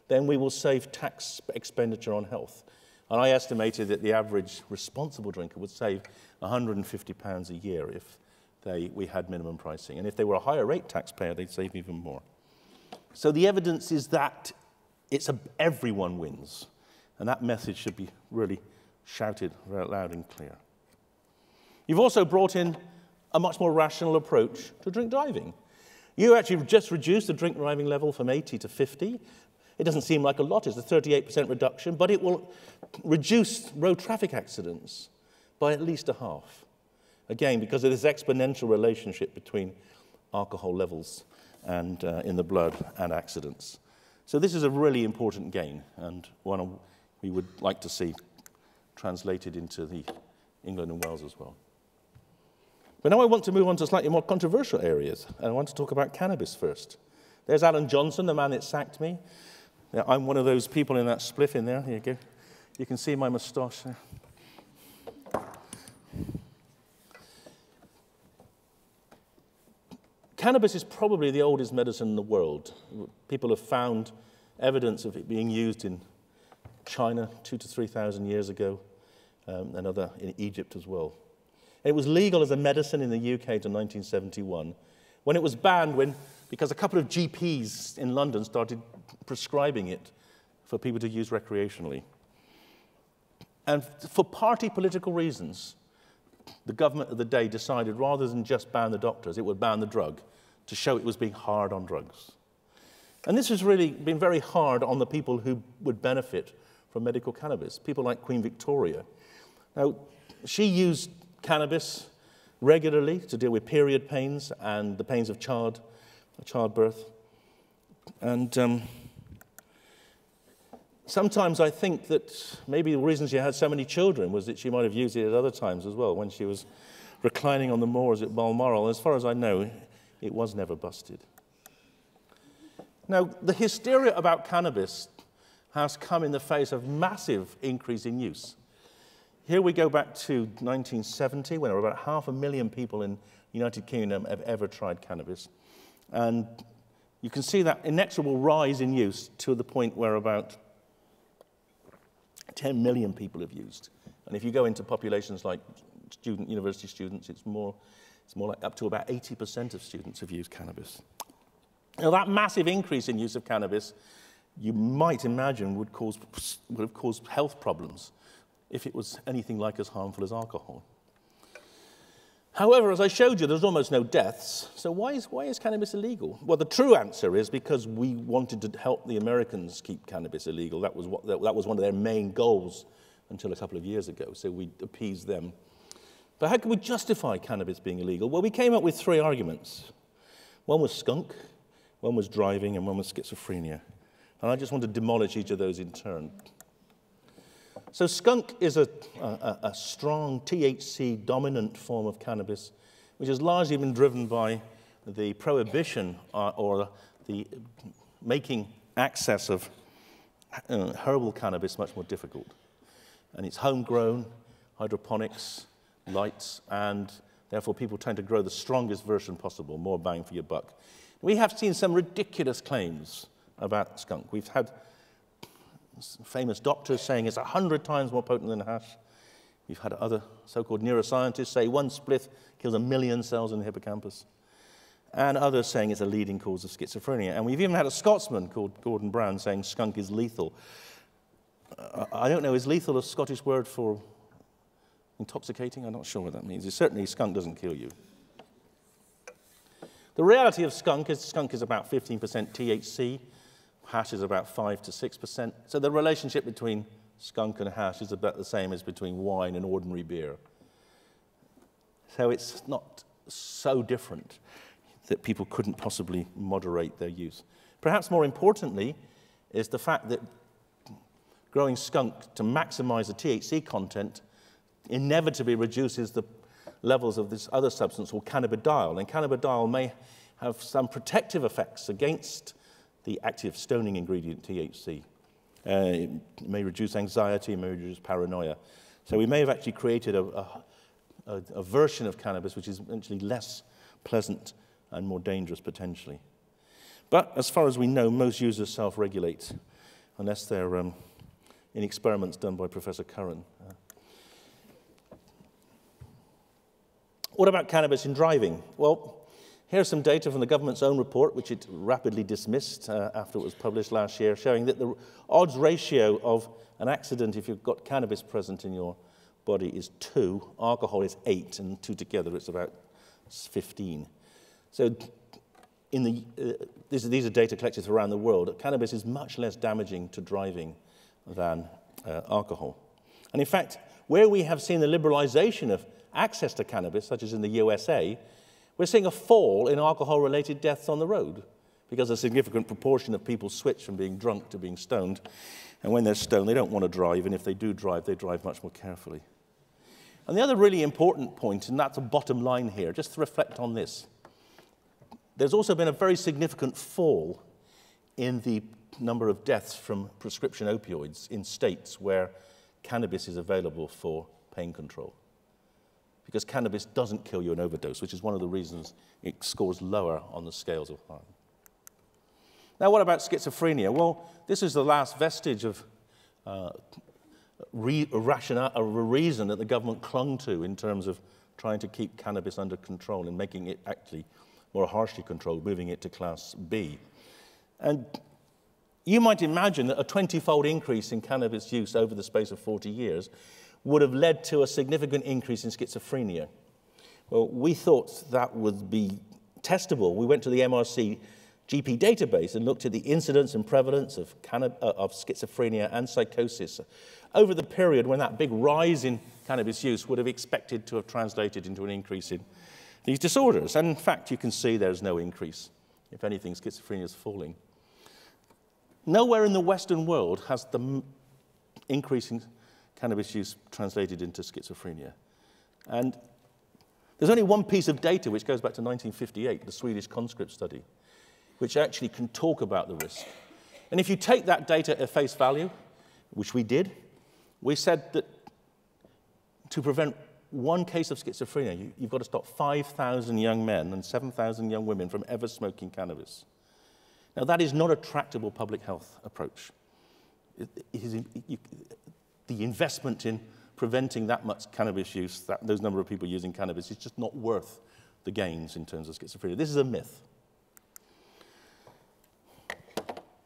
then we will save tax expenditure on health. And I estimated that the average responsible drinker would save £150 a year if we had minimum pricing. And if they were a higher rate taxpayer, they'd save even more. So the evidence is that everyone wins. And that message should be really shouted very loud and clear. You've also brought in a much more rational approach to drink driving. You actually just reduced the drink driving level from 80 to 50. It doesn't seem like a lot, it's a 38% reduction, but it will reduce road traffic accidents by at least a half. Again, because of this exponential relationship between alcohol levels and in the blood and accidents. So this is a really important gain, and one we would like to see translated into the England and Wales as well. But now I want to move on to slightly more controversial areas, and I want to talk about cannabis first. There's Alan Johnson, the man that sacked me. I'm one of those people in that spliff in there. Here you go. You can see my moustache there. Cannabis is probably the oldest medicine in the world. People have found evidence of it being used in China 2,000 to 3,000 years ago, and in Egypt as well. It was legal as a medicine in the UK till 1971, when it was banned because a couple of GPs in London started prescribing it for people to use recreationally. And for party political reasons, the government of the day decided rather than just ban the doctors, it would ban the drug to show it was being hard on drugs. And this has really been very hard on the people who would benefit from medical cannabis, people like Queen Victoria. Now, she used cannabis regularly to deal with period pains and the pains of childbirth. And sometimes I think that maybe the reason she had so many children was that she might have used it at other times as well, when she was reclining on the moors at Balmoral. As far as I know, it was never busted. Now, the hysteria about cannabis has come in the face of massive increase in use. Here we go back to 1970, when about 500,000 people in the United Kingdom have ever tried cannabis. And you can see that inexorable rise in use to the point where about 10 million people have used. And if you go into populations like university students, it's more like up to about 80% of students have used cannabis. Now, that massive increase in use of cannabis, you might imagine would have caused health problems if it was anything like as harmful as alcohol. However, as I showed you, there's almost no deaths. So why is cannabis illegal? Well, the true answer is because we wanted to help the Americans keep cannabis illegal. That was one of their main goals until a couple of years ago, so we appeased them. But how can we justify cannabis being illegal? Well, we came up with 3 arguments. One was skunk, one was driving, and one was schizophrenia. And I just want to demolish each of those in turn. So skunk is a strong THC-dominant form of cannabis, which has largely been driven by the prohibition or the making access of herbal cannabis much more difficult. And it's homegrown, hydroponics, lights, and therefore people tend to grow the strongest version possible, more bang for your buck. We have seen some ridiculous claims about skunk. We've had famous doctors saying it's 100 times more potent than hash. We've had other so-called neuroscientists say 1 spliff kills 1 million cells in the hippocampus. And others saying it's a leading cause of schizophrenia. And we've even had a Scotsman called Gordon Brown saying skunk is lethal. I don't know, is lethal a Scottish word for intoxicating? I'm not sure what that means. Certainly skunk doesn't kill you. The reality of skunk is about 15% THC. Hash is about 5 to 6%. So the relationship between skunk and hash is about the same as between wine and ordinary beer. So it's not so different that people couldn't possibly moderate their use. Perhaps more importantly is the fact that growing skunk to maximize the THC content inevitably reduces the levels of this other substance called cannabidiol. And cannabidiol may have some protective effects against the active stoning ingredient THC. It may reduce anxiety, it may reduce paranoia. So we may have actually created a version of cannabis which is actually less pleasant and more dangerous potentially. But as far as we know, most users self-regulate, unless they're in experiments done by Professor Curran. What about cannabis in driving? Well, here's some data from the government's own report, which it rapidly dismissed after it was published last year, showing that the odds ratio of an accident if you've got cannabis present in your body is 2, alcohol is 8, and 2 together it's about 15. So these are data collected around the world. Cannabis is much less damaging to driving than alcohol. And in fact, where we have seen the liberalization of access to cannabis, such as in the USA, we're seeing a fall in alcohol-related deaths on the road because a significant proportion of people switch from being drunk to being stoned. And when they're stoned, they don't want to drive, and if they do drive, they drive much more carefully. And the other really important point, and that's a bottom line here, just to reflect on this, there's also been a very significant fall in the number of deaths from prescription opioids in states where cannabis is available for pain control. Because cannabis doesn't kill you in overdose, which is one of the reasons it scores lower on the scales of harm. Now, what about schizophrenia? Well, this is the last vestige of a reason that the government clung to in terms of trying to keep cannabis under control and making it actually more harshly controlled, moving it to Class B. And you might imagine that a 20-fold increase in cannabis use over the space of 40 years would have led to a significant increase in schizophrenia. Well, we thought that would be testable. We went to the MRC GP database and looked at the incidence and prevalence of schizophrenia and psychosis over the period when that big rise in cannabis use would have expected to have translated into an increase in these disorders. And in fact, you can see there's no increase. If anything, schizophrenia is falling. Nowhere in the Western world has the increase in cannabis use translated into schizophrenia. And there's only one piece of data which goes back to 1958, the Swedish conscript study, which actually can talk about the risk. And if you take that data at face value, which we did, we said that to prevent one case of schizophrenia, you've got to stop 5,000 young men and 7,000 young women from ever smoking cannabis. Now, that is not a tractable public health approach. The investment in preventing that much cannabis use, those number of people using cannabis, is just not worth the gains in terms of schizophrenia. This is a myth.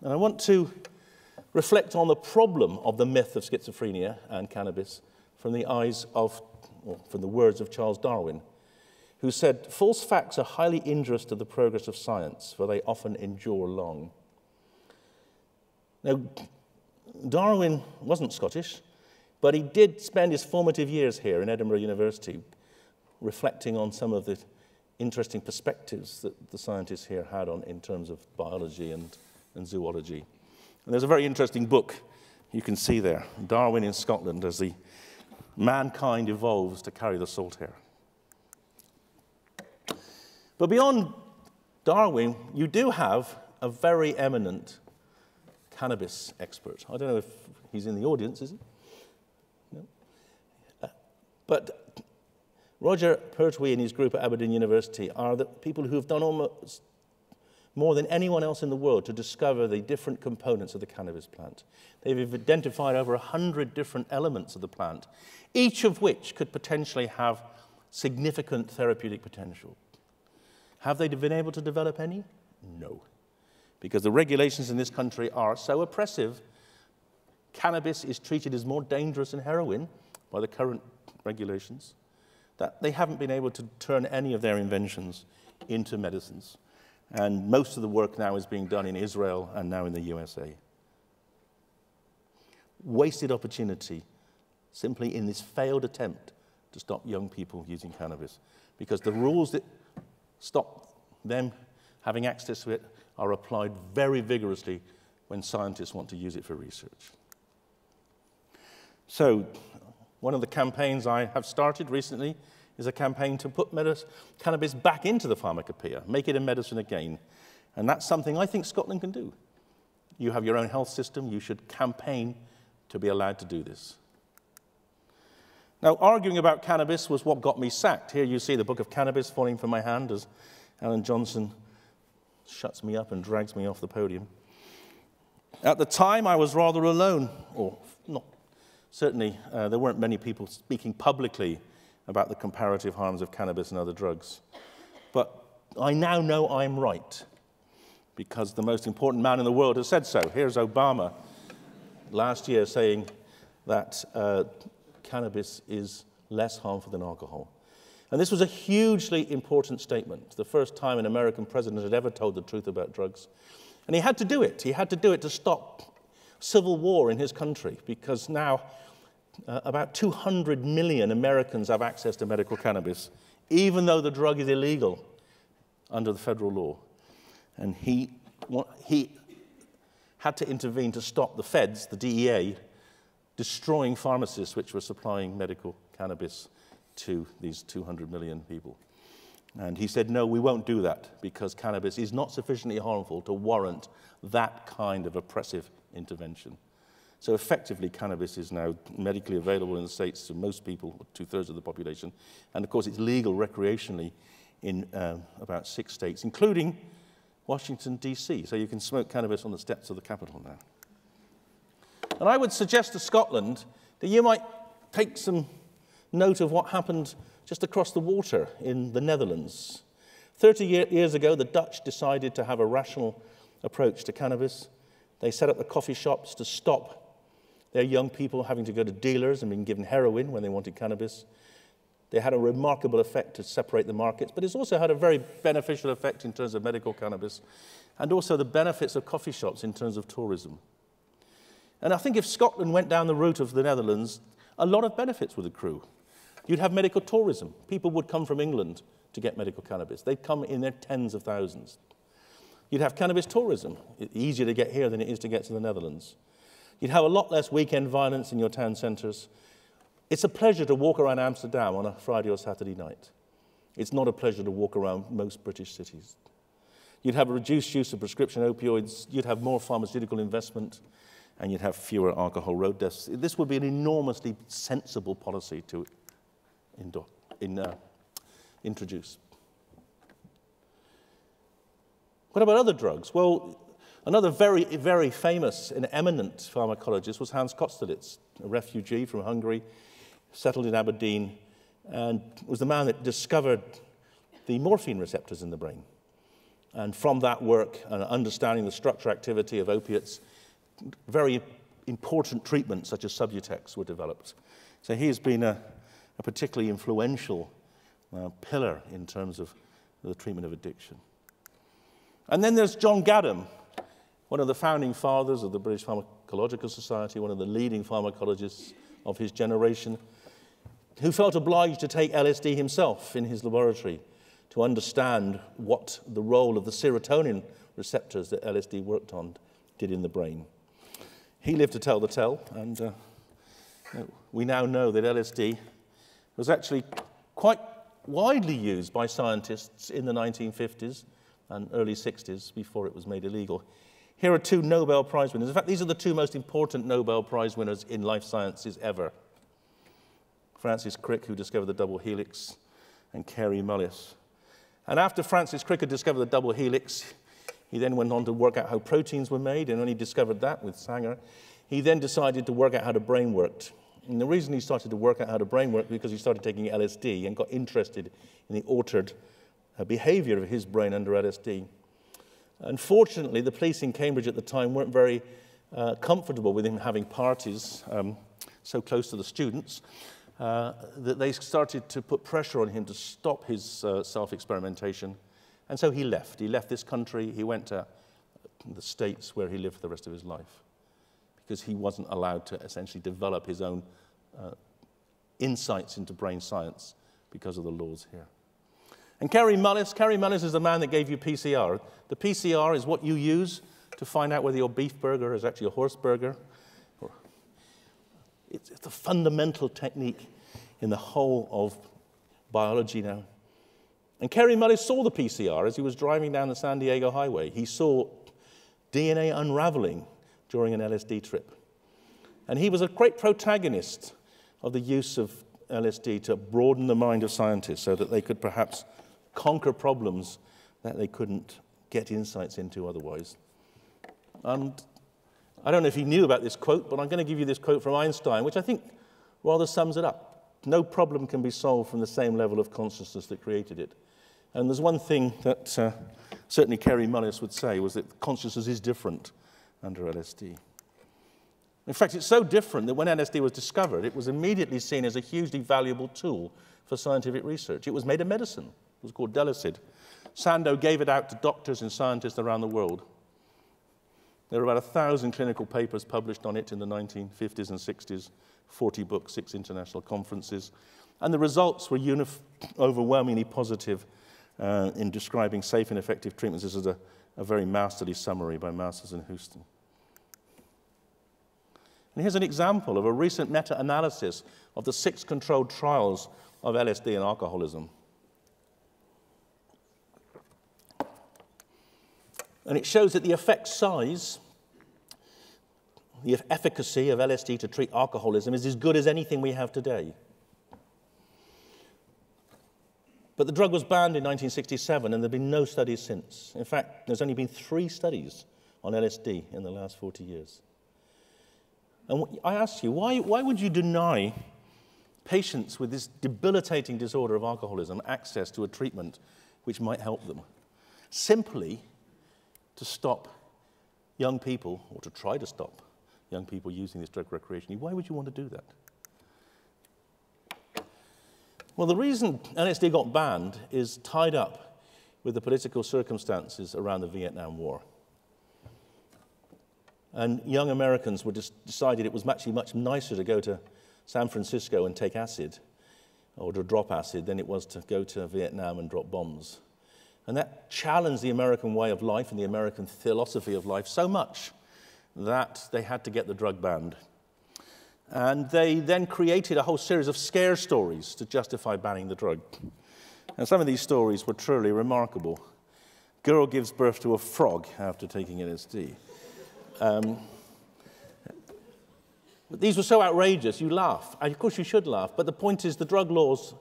And I want to reflect on the problem of the myth of schizophrenia and cannabis from the eyes of, or from the words of Charles Darwin, who said, "False facts are highly injurious to the progress of science, for they often endure long." Now, Darwin wasn't Scottish, but he did spend his formative years here in Edinburgh University reflecting on some of the interesting perspectives that the scientists here had on in terms of biology and zoology. And there's a very interesting book you can see there, Darwin in Scotland, as the mankind evolves to carry the salt air. But beyond Darwin, you do have a very eminent cannabis expert. I don't know if he's in the audience, is he? No. But Roger Pertwee and his group at Aberdeen University are the people who have done almost more than anyone else in the world to discover the different components of the cannabis plant. They've identified over 100 different elements of the plant, each of which could potentially have significant therapeutic potential. Have they been able to develop any? No. Because the regulations in this country are so oppressive, cannabis is treated as more dangerous than heroin by the current regulations, that they haven't been able to turn any of their inventions into medicines. And most of the work now is being done in Israel and now in the USA. Wasted opportunity simply in this failed attempt to stop young people using cannabis, because the rules that stop them having access to it are applied very vigorously when scientists want to use it for research. So, one of the campaigns I have started recently is a campaign to put cannabis back into the pharmacopoeia, make it a medicine again. And that's something I think Scotland can do. You have your own health system, you should campaign to be allowed to do this. Now, arguing about cannabis was what got me sacked. Here you see the book of cannabis falling from my hand as Alan Johnson shuts me up and drags me off the podium. At the time, I was rather alone, or not. Certainly, there weren't many people speaking publicly about the comparative harms of cannabis and other drugs. But I now know I'm right, because the most important man in the world has said so. Here's Obama last year saying that cannabis is less harmful than alcohol. And this was a hugely important statement, the first time an American president had ever told the truth about drugs. And he had to do it. He had to do it to stop civil war in his country, because now about 200 million Americans have access to medical cannabis, even though the drug is illegal under the federal law. And he had to intervene to stop the feds, the DEA, destroying pharmacists which were supplying medical cannabis to these 200 million people. And he said, no, we won't do that, because cannabis is not sufficiently harmful to warrant that kind of oppressive intervention. So effectively, cannabis is now medically available in the States to most people, 2/3 of the population. And of course, it's legal recreationally in about 6 states, including Washington, D.C. So you can smoke cannabis on the steps of the Capitol now. And I would suggest to Scotland that you might take some note of what happened just across the water in the Netherlands. 30 years ago, the Dutch decided to have a rational approach to cannabis. They set up the coffee shops to stop their young people having to go to dealers and being given heroin when they wanted cannabis. They had a remarkable effect to separate the markets, but it's also had a very beneficial effect in terms of medical cannabis, and also the benefits of coffee shops in terms of tourism. And I think if Scotland went down the route of the Netherlands, a lot of benefits would accrue. You'd have medical tourism. People would come from England to get medical cannabis. They'd come in their tens of thousands. You'd have cannabis tourism. It's easier to get here than it is to get to the Netherlands. You'd have a lot less weekend violence in your town centres. It's a pleasure to walk around Amsterdam on a Friday or Saturday night. It's not a pleasure to walk around most British cities. You'd have a reduced use of prescription opioids. You'd have more pharmaceutical investment. And you'd have fewer alcohol road deaths. This would be an enormously sensible policy to introduce. What about other drugs? Well, another very, very famous and eminent pharmacologist was Hans Kostelitz, a refugee from Hungary, settled in Aberdeen, and was the man that discovered the morphine receptors in the brain. And from that work and understanding the structure activity of opiates, very important treatments such as Subutex were developed. So he has been a particularly influential pillar in terms of the treatment of addiction. And then there's John Gaddam, one of the founding fathers of the British Pharmacological Society, one of the leading pharmacologists of his generation, who felt obliged to take LSD himself in his laboratory to understand what the role of the serotonin receptors that LSD worked on did in the brain. He lived to tell the tale, and we now know that LSD was actually quite widely used by scientists in the 1950s and early 60s before it was made illegal. Here are 2 Nobel Prize winners. In fact, these are the 2 most important Nobel Prize winners in life sciences ever. Francis Crick, who discovered the double helix, and Kary Mullis. And after Francis Crick had discovered the double helix, he then went on to work out how proteins were made, and when he discovered that with Sanger, he then decided to work out how the brain worked. And the reason he started to work out how the brain worked was because he started taking LSD and got interested in the altered behavior of his brain under LSD. Unfortunately, the police in Cambridge at the time weren't very comfortable with him having parties so close to the students that they started to put pressure on him to stop his self-experimentation. And so he left. He left this country. He went to the States, where he lived for the rest of his life, because he wasn't allowed to essentially develop his own insights into brain science because of the laws here. And Kerry Mullis is the man that gave you PCR. The PCR is what you use to find out whether your beef burger is actually a horse burger. It's a fundamental technique in the whole of biology now. And Kerry Mullis saw the PCR as he was driving down the San Diego highway. He saw DNA unraveling during an LSD trip. And he was a great protagonist of the use of LSD to broaden the mind of scientists so that they could perhaps conquer problems that they couldn't get insights into otherwise. And I don't know if you knew about this quote, but I'm going to give you this quote from Einstein, which I think rather sums it up. No problem can be solved from the same level of consciousness that created it. And there's one thing that certainly Kerry Mullis would say, was that consciousness is different under LSD. In fact, it's so different that when LSD was discovered, it was immediately seen as a hugely valuable tool for scientific research. It was made a medicine. It was called Delicid. Sandow gave it out to doctors and scientists around the world. There were about 1,000 clinical papers published on it in the 1950s and 60s, 40 books, 6 international conferences. And the results were overwhelmingly positive in describing safe and effective treatments. This is a very masterly summary by Masters and Houston. And here's an example of a recent meta-analysis of the 6 controlled trials of LSD and alcoholism. And it shows that the effect size, the efficacy of LSD to treat alcoholism is as good as anything we have today. But the drug was banned in 1967, and there have been no studies since. In fact, there's only been 3 studies on LSD in the last 40 years. And I ask you, why would you deny patients with this debilitating disorder of alcoholism access to a treatment which might help them? Simply to stop young people, or to try to stop young people using this drug recreationally. Why would you want to do that? Well, the reason LSD got banned is tied up with the political circumstances around the Vietnam War. And young Americans were decided it was actually much nicer to go to San Francisco and take acid, or to drop acid, than it was to go to Vietnam and drop bombs. And that challenged the American way of life and the American philosophy of life so much that they had to get the drug banned. And they then created a whole series of scare stories to justify banning the drug. And some of these stories were truly remarkable. Girl gives birth to a frog after taking LSD. But these were so outrageous, you laugh. Of course you should laugh, but the point is the drug laws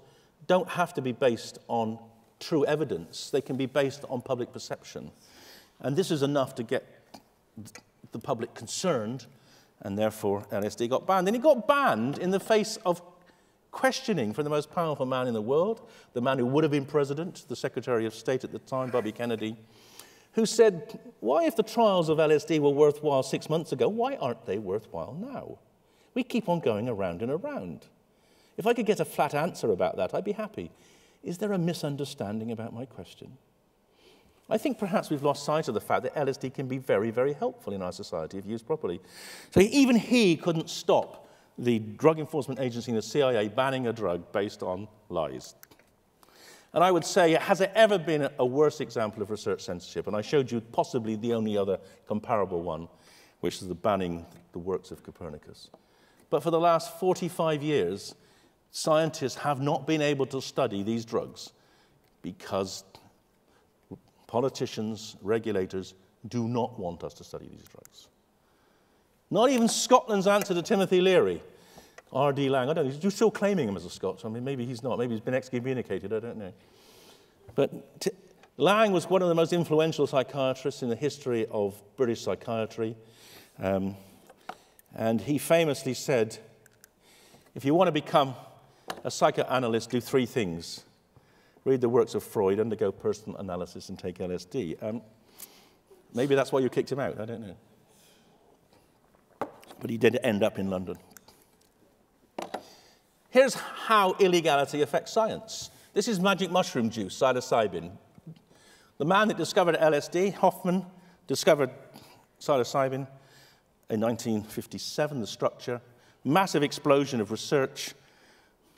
don't have to be based on true evidence. They can be based on public perception. And this is enough to get the public concerned, and therefore LSD got banned. And it got banned in the face of questioning from the most powerful man in the world, the man who would have been president, the Secretary of State at the time, Bobby Kennedy, who said, why, if the trials of LSD were worthwhile 6 months ago, why aren't they worthwhile now? We keep on going around and around. If I could get a flat answer about that, I'd be happy. Is there a misunderstanding about my question? I think perhaps we've lost sight of the fact that LSD can be very, very helpful in our society if used properly. So even he couldn't stop the Drug Enforcement Agency and the CIA banning a drug based on lies. And I would say, has there ever been a worse example of research censorship? And I showed you possibly the only other comparable one, which is the banning the works of Copernicus. But for the last 45 years, scientists have not been able to study these drugs because politicians, regulators, do not want us to study these drugs. Not even Scotland's answer to Timothy Leary, R.D. Laing. I don't know, you're still claiming him as a Scot. I mean, maybe he's not. Maybe he's been excommunicated. I don't know. But Laing was one of the most influential psychiatrists in the history of British psychiatry. And he famously said, if you want to become a psychoanalyst, do 3 things. Read the works of Freud, undergo personal analysis, and take LSD. Maybe that's why you kicked him out. I don't know. But he did end up in London. Here's how illegality affects science. This is magic mushroom juice, psilocybin. The man that discovered LSD, Hoffman, discovered psilocybin in 1957, the structure. Massive explosion of research.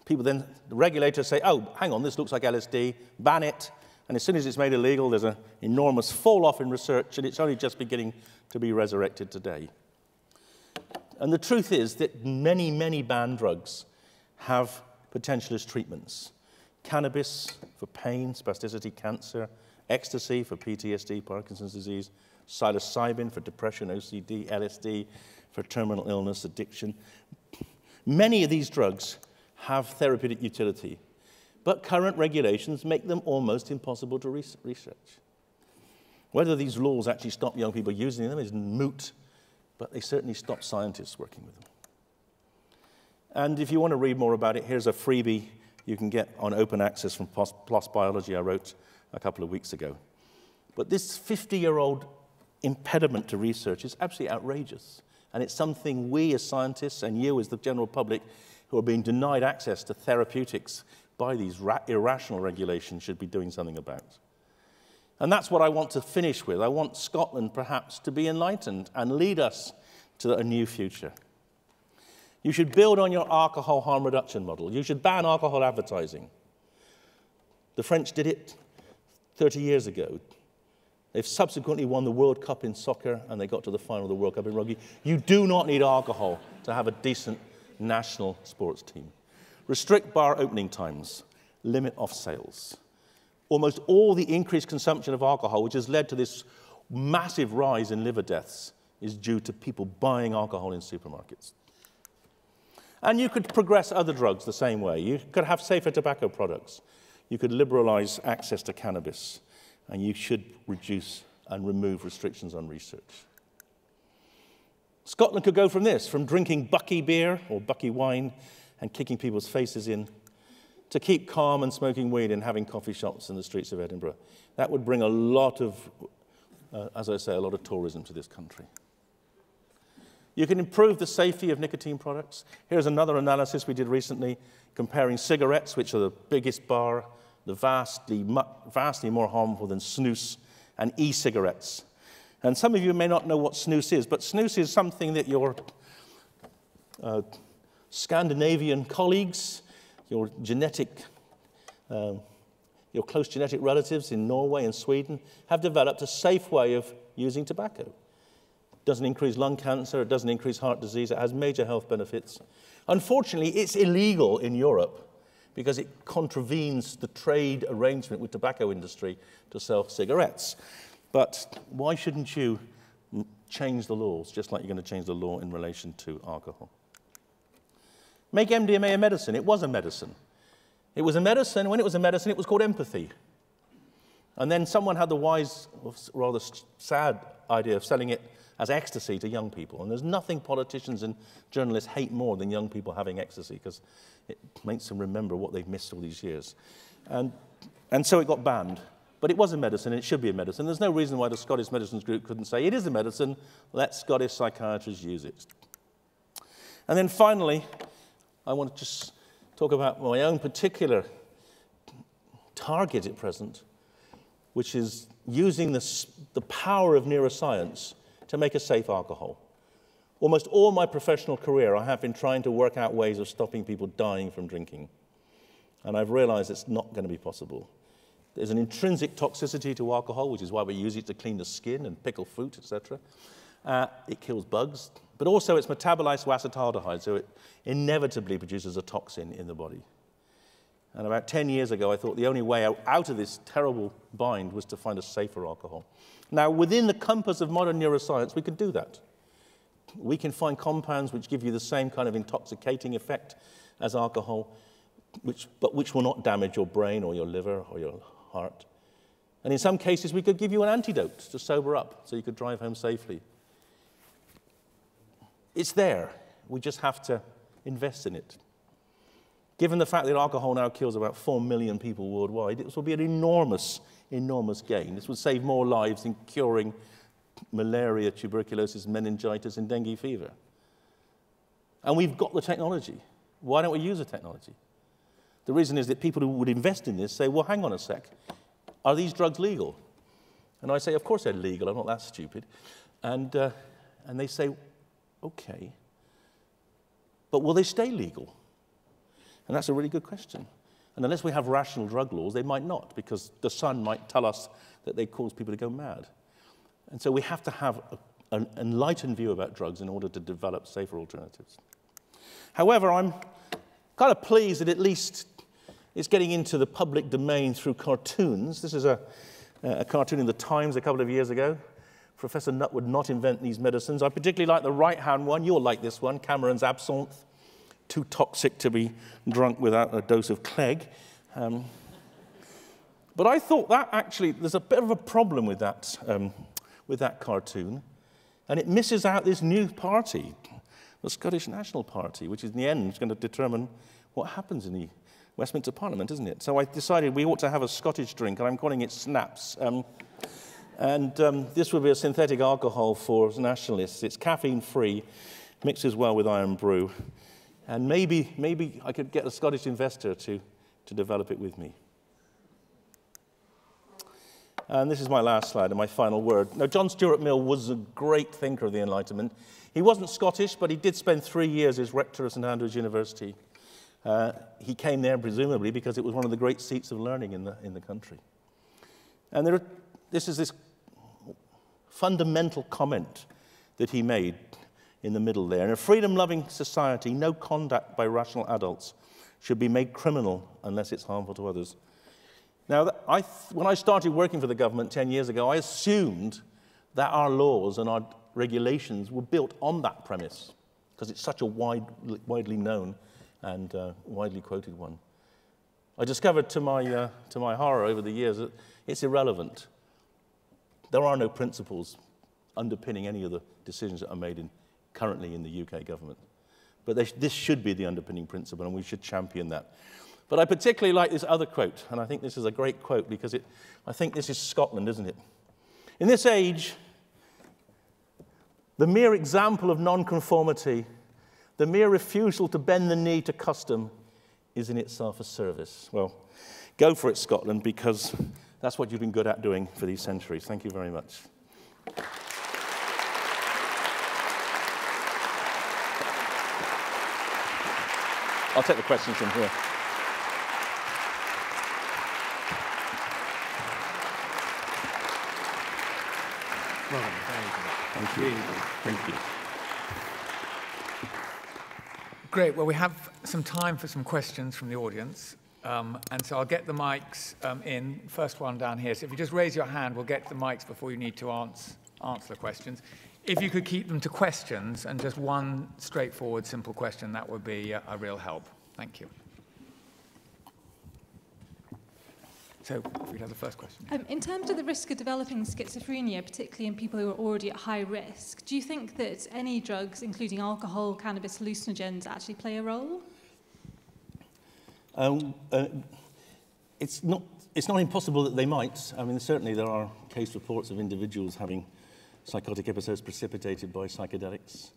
the regulators say, oh, hang on, this looks like LSD, ban it. And as soon as it's made illegal, there's an enormous fall-off in research, and it's only just beginning to be resurrected today. And the truth is that many, many banned drugs have potential as treatments. Cannabis for pain, spasticity, cancer, ecstasy for PTSD, Parkinson's disease, psilocybin for depression, OCD, LSD for terminal illness, addiction. Many of these drugs have therapeutic utility, but current regulations make them almost impossible to research. Whether these laws actually stop young people using them is moot, but they certainly stop scientists working with them. And if you want to read more about it, here's a freebie you can get on open access from PLOS Biology I wrote a couple of weeks ago. But this 50-year-old impediment to research is absolutely outrageous. And it's something we as scientists and you as the general public who are being denied access to therapeutics by these irrational regulations should be doing something about. And that's what I want to finish with. I want Scotland perhaps to be enlightened and lead us to a new future. You should build on your alcohol harm reduction model. You should ban alcohol advertising. The French did it 30 years ago. They've subsequently won the World Cup in soccer, and they got to the final of the World Cup in rugby. You do not need alcohol to have a decent national sports team. Restrict bar opening times. Limit off sales. Almost all the increased consumption of alcohol, which has led to this massive rise in liver deaths, is due to people buying alcohol in supermarkets. And you could progress other drugs the same way. You could have safer tobacco products. You could liberalize access to cannabis. And you should reduce and remove restrictions on research. Scotland could go from this, from drinking Bucky beer or Bucky wine and kicking people's faces in, to keep calm and smoking weed and having coffee shops in the streets of Edinburgh. That would bring a lot of, as I say, a lot of tourism to this country. You can improve the safety of nicotine products. Here's another analysis we did recently comparing cigarettes, which are the biggest bar, the vastly more harmful than snus, and e-cigarettes. And some of you may not know what snus is, but snus is something that your Scandinavian colleagues, your close genetic relatives in Norway and Sweden have developed a safe way of using tobacco. It doesn't increase lung cancer, it doesn't increase heart disease, it has major health benefits. Unfortunately, it's illegal in Europe because it contravenes the trade arrangement with the tobacco industry to sell cigarettes. But why shouldn't you change the laws, just like you're going to change the law in relation to alcohol? Make MDMA a medicine. It was a medicine. It was a medicine. When it was a medicine, it was called empathy. And then someone had the wise, rather sad idea of selling it as ecstasy to young people. And there's nothing politicians and journalists hate more than young people having ecstasy, because it makes them remember what they've missed all these years. And so it got banned. But it was a medicine, and it should be a medicine. There's no reason why the Scottish Medicines Group couldn't say, it is a medicine, let Scottish psychiatrists use it. And then finally, I want to just talk about my own particular target at present, which is using the power of neuroscience to make a safe alcohol. Almost all my professional career, I have been trying to work out ways of stopping people dying from drinking. And I've realized it's not going to be possible. There's an intrinsic toxicity to alcohol, which is why we use it to clean the skin and pickle fruit, etc. It kills bugs. But also it's metabolized to acetaldehyde, so it inevitably produces a toxin in the body. And about 10 years ago, I thought the only way out of this terrible bind was to find a safer alcohol. Now, within the compass of modern neuroscience, we can do that. We can find compounds which give you the same kind of intoxicating effect as alcohol, but which will not damage your brain or your liver or your heart. And in some cases, we could give you an antidote to sober up so you could drive home safely. It's there. We just have to invest in it. Given the fact that alcohol now kills about 4 million people worldwide, this will be an enormous, enormous gain. This would save more lives in curing malaria, tuberculosis, meningitis, and dengue fever. And we've got the technology. Why don't we use the technology? The reason is that people who would invest in this say, well, hang on a sec, are these drugs legal? And I say, of course they're legal, I'm not that stupid. And they say, okay, but will they stay legal? And that's a really good question. And unless we have rational drug laws, they might not, because the sun might tell us that they cause people to go mad. And so we have to have an enlightened view about drugs in order to develop safer alternatives. However, I'm kind of pleased that at least it's getting into the public domain through cartoons. This is a cartoon in the Times a couple of years ago. Professor Nutt would not invent these medicines. I particularly like the right-hand one. You'll like this one, Cameron's absinthe. Too toxic to be drunk without a dose of Clegg. But I thought that actually, there's a bit of a problem with that cartoon. And it misses out this new party, the Scottish National Party, which in the end is going to determine what happens in the Westminster Parliament, isn't it? So I decided we ought to have a Scottish drink, and I'm calling it Snaps. This will be a synthetic alcohol for nationalists. It's caffeine-free, mixes well with iron brew. And maybe I could get a Scottish investor to develop it with me. And this is my last slide and my final word. Now, John Stuart Mill was a great thinker of the Enlightenment. He wasn't Scottish, but he did spend 3 years as rector of St Andrews University. He came there presumably because it was one of the great seats of learning in the country. And this is this fundamental comment that he made in the middle there. In a freedom-loving society, no conduct by rational adults should be made criminal unless it's harmful to others. Now, when I started working for the government 10 years ago, I assumed that our laws and our regulations were built on that premise, because it's such a widely known and widely quoted one. I discovered to my horror over the years that it's irrelevant. There are no principles underpinning any of the decisions that are made currently in the UK government. But this should be the underpinning principle, and we should champion that. But I particularly like this other quote, and I think this is a great quote because I think this is Scotland, isn't it? In this age, the mere example of nonconformity, the mere refusal to bend the knee to custom, is in itself a service. Well, go for it, Scotland, because that's what you've been good at doing for these centuries. Thank you very much. I'll take the questions from here. Well, thank you. Thank you. Great. Well, we have some time for some questions from the audience. And so I'll get the mics in. First one down here. So if you just raise your hand, we'll get the mics before you need to answer the questions. If you could keep them to questions and just one straightforward, simple question, that would be a real help. Thank you. So if we have the first question. In terms of the risk of developing schizophrenia, particularly in people who are already at high risk, do you think that any drugs, including alcohol, cannabis, hallucinogens, actually play a role? It's not impossible that they might. I mean, certainly there are case reports of individuals having psychotic episodes precipitated by psychedelics.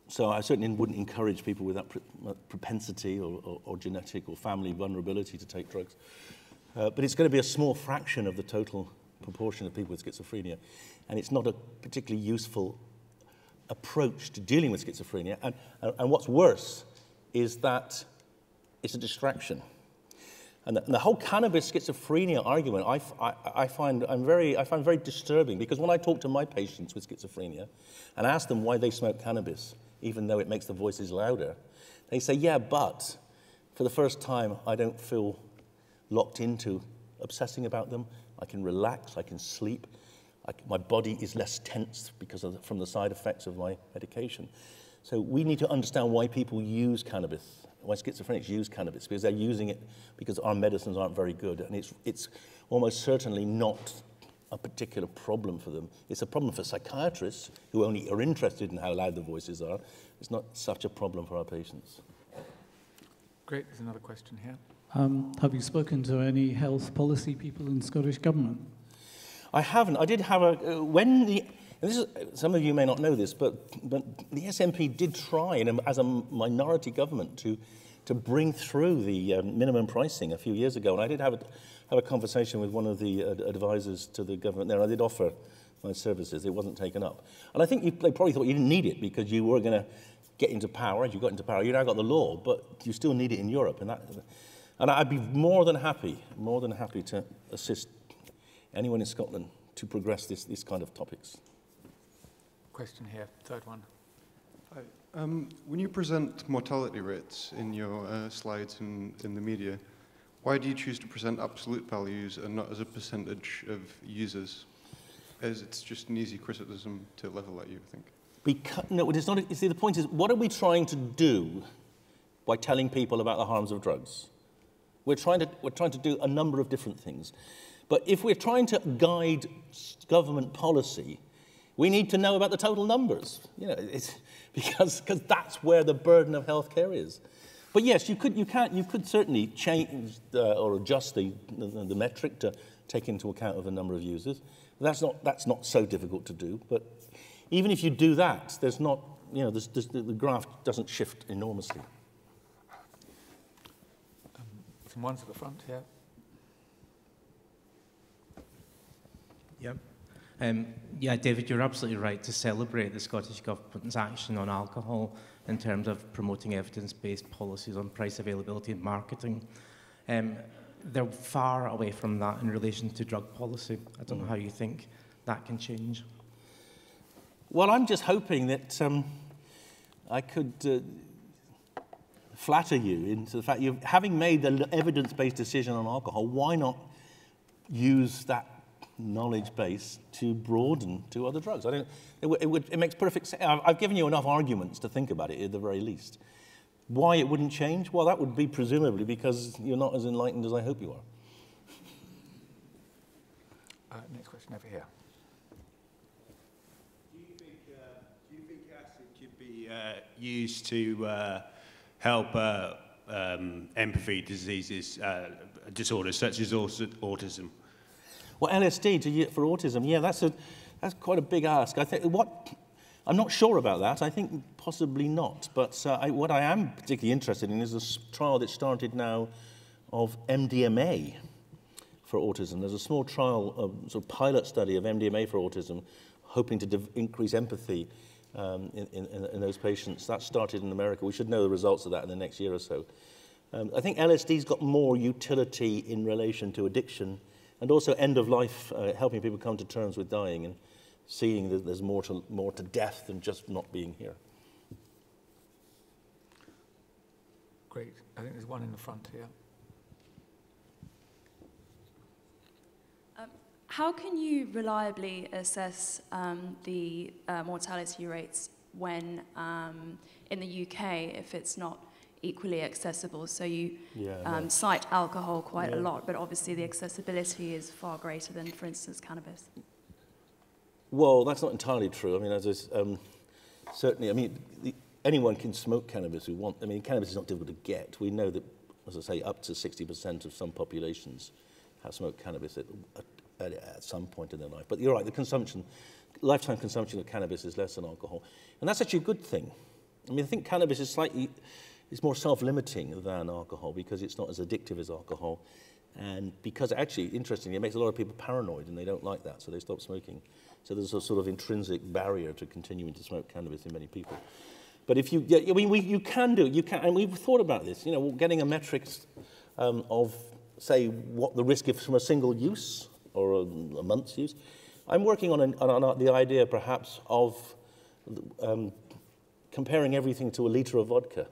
So I certainly wouldn't encourage people with that propensity or genetic or family vulnerability to take drugs. But it's going to be a small fraction of the total proportion of people with schizophrenia. And it's not a particularly useful approach to dealing with schizophrenia. And what's worse is that it's a distraction. And the whole cannabis schizophrenia argument I find very disturbing, because when I talk to my patients with schizophrenia and ask them why they smoke cannabis, even though it makes the voices louder, they say, yeah, but for the first time, I don't feel locked into obsessing about them. I can relax, I can sleep. My body is less tense from the side effects of my medication. So we need to understand why people use cannabis, why schizophrenics use cannabis, because they're using it because our medicines aren't very good. And it's almost certainly not a particular problem for them. It's a problem for psychiatrists who only are interested in how loud the voices are. It's not such a problem for our patients. Great. There's another question here. Have you spoken to any health policy people in the Scottish Government? I haven't. I did have some of you may not know this, but the SNP did try, as a minority government, to bring through the minimum pricing a few years ago. And I did have a conversation with one of the advisors to the government there. I did offer my services. It wasn't taken up. And I think they probably thought you didn't need it because you were going to get into power, as you got into power, you now got the law, but you still need it in Europe. And I'd be more than happy to assist anyone in Scotland to progress this kind of topics. Question here, third one. Hi. When you present mortality rates in your slides in the media, why do you choose to present absolute values and not as a percentage of users? As it's just an easy criticism to level at you, I think. No, it's not. You see, the point is, what are we trying to do by telling people about the harms of drugs? We're trying to do a number of different things. But if we're trying to guide government policy, we need to know about the total numbers. You know, because that's where the burden of healthcare is. But yes, you could certainly change or adjust the metric to take into account of the number of users. That's not so difficult to do. But even if you do that, there's not, you know, the graph doesn't shift enormously. Some ones at the front here. Yeah, David, you're absolutely right to celebrate the Scottish Government's action on alcohol in terms of promoting evidence-based policies on price availability and marketing. They're far away from that in relation to drug policy. I don't know how you think that can change. Well, I'm just hoping that I could flatter you into the fact you having made the evidence-based decision on alcohol, why not use that knowledge base to broaden to other drugs? It makes perfect sense. I've given you enough arguments to think about it at the very least. Why it wouldn't change? Well, that would be presumably because you're not as enlightened as I hope you are. Next question over here. Do you think acid could be used to help empathy disorders such as autism? Well, LSD for autism, yeah, that's quite a big ask. I'm not sure about that. I think possibly not. But what I am particularly interested in is a trial that started now of MDMA for autism. There's a small trial, sort of pilot study of MDMA for autism, hoping to increase empathy in those patients. That started in America. We should know the results of that in the next year or so. I think LSD's got more utility in relation to addiction and also end of life, helping people come to terms with dying and seeing that there's more to death than just not being here. Great. I think there's one in the front here. How can you reliably assess the mortality rates when in the UK if it's not equally accessible? So you cite alcohol quite a lot, but obviously the accessibility is far greater than, for instance, cannabis. Well, that's not entirely true. I mean, certainly, I mean, anyone can smoke cannabis who want. I mean, cannabis is not difficult to get. We know that, as I say, up to 60% of some populations have smoked cannabis at some point in their life. But you're right, the lifetime consumption of cannabis is less than alcohol. And that's actually a good thing. I mean, I think cannabis is it's more self-limiting than alcohol because it's not as addictive as alcohol. And because actually, interestingly, it makes a lot of people paranoid and they don't like that, so they stop smoking. So there's a sort of intrinsic barrier to continuing to smoke cannabis in many people. But if you can do it, and we've thought about this, you know, getting a metric of, say, what the risk is from a single use or a month's use. I'm working on the idea, perhaps, of comparing everything to a litre of vodka.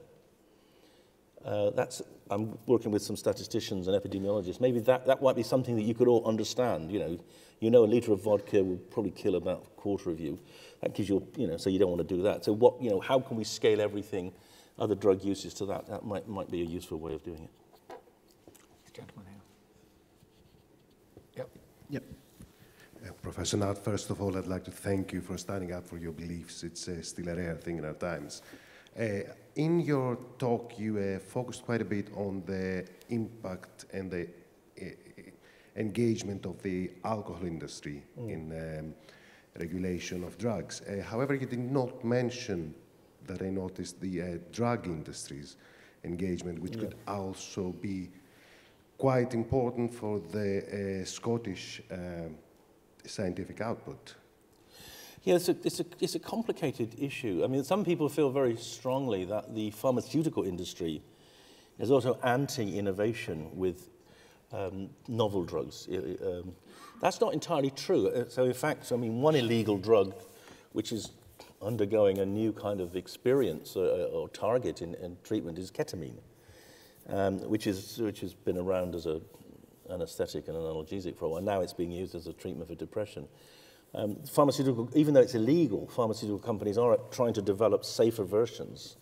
I'm working with some statisticians and epidemiologists. Maybe that might be something that you could all understand. You know, a litre of vodka will probably kill about a quarter of you. That gives you, so you don't want to do that. So how can we scale everything, other drug uses to that? That might be a useful way of doing it. This gentleman here. Yep. Professor Nutt, first of all, I'd like to thank you for standing up for your beliefs. It's still a rare thing in our times. In your talk, you focused quite a bit on the impact and the engagement of the alcohol industry in regulation of drugs. However, you did not mention that I noticed the drug industry's engagement, which could also be quite important for the Scottish scientific output. Yeah, it's a complicated issue. I mean, some people feel very strongly that the pharmaceutical industry is also anti-innovation with novel drugs. That's not entirely true. So in fact, I mean, one illegal drug which is undergoing a new kind of experience or target in treatment is ketamine, which has been around as an anesthetic and an analgesic for a while. Now it's being used as a treatment for depression. Even though it's illegal, pharmaceutical companies are trying to develop safer versions,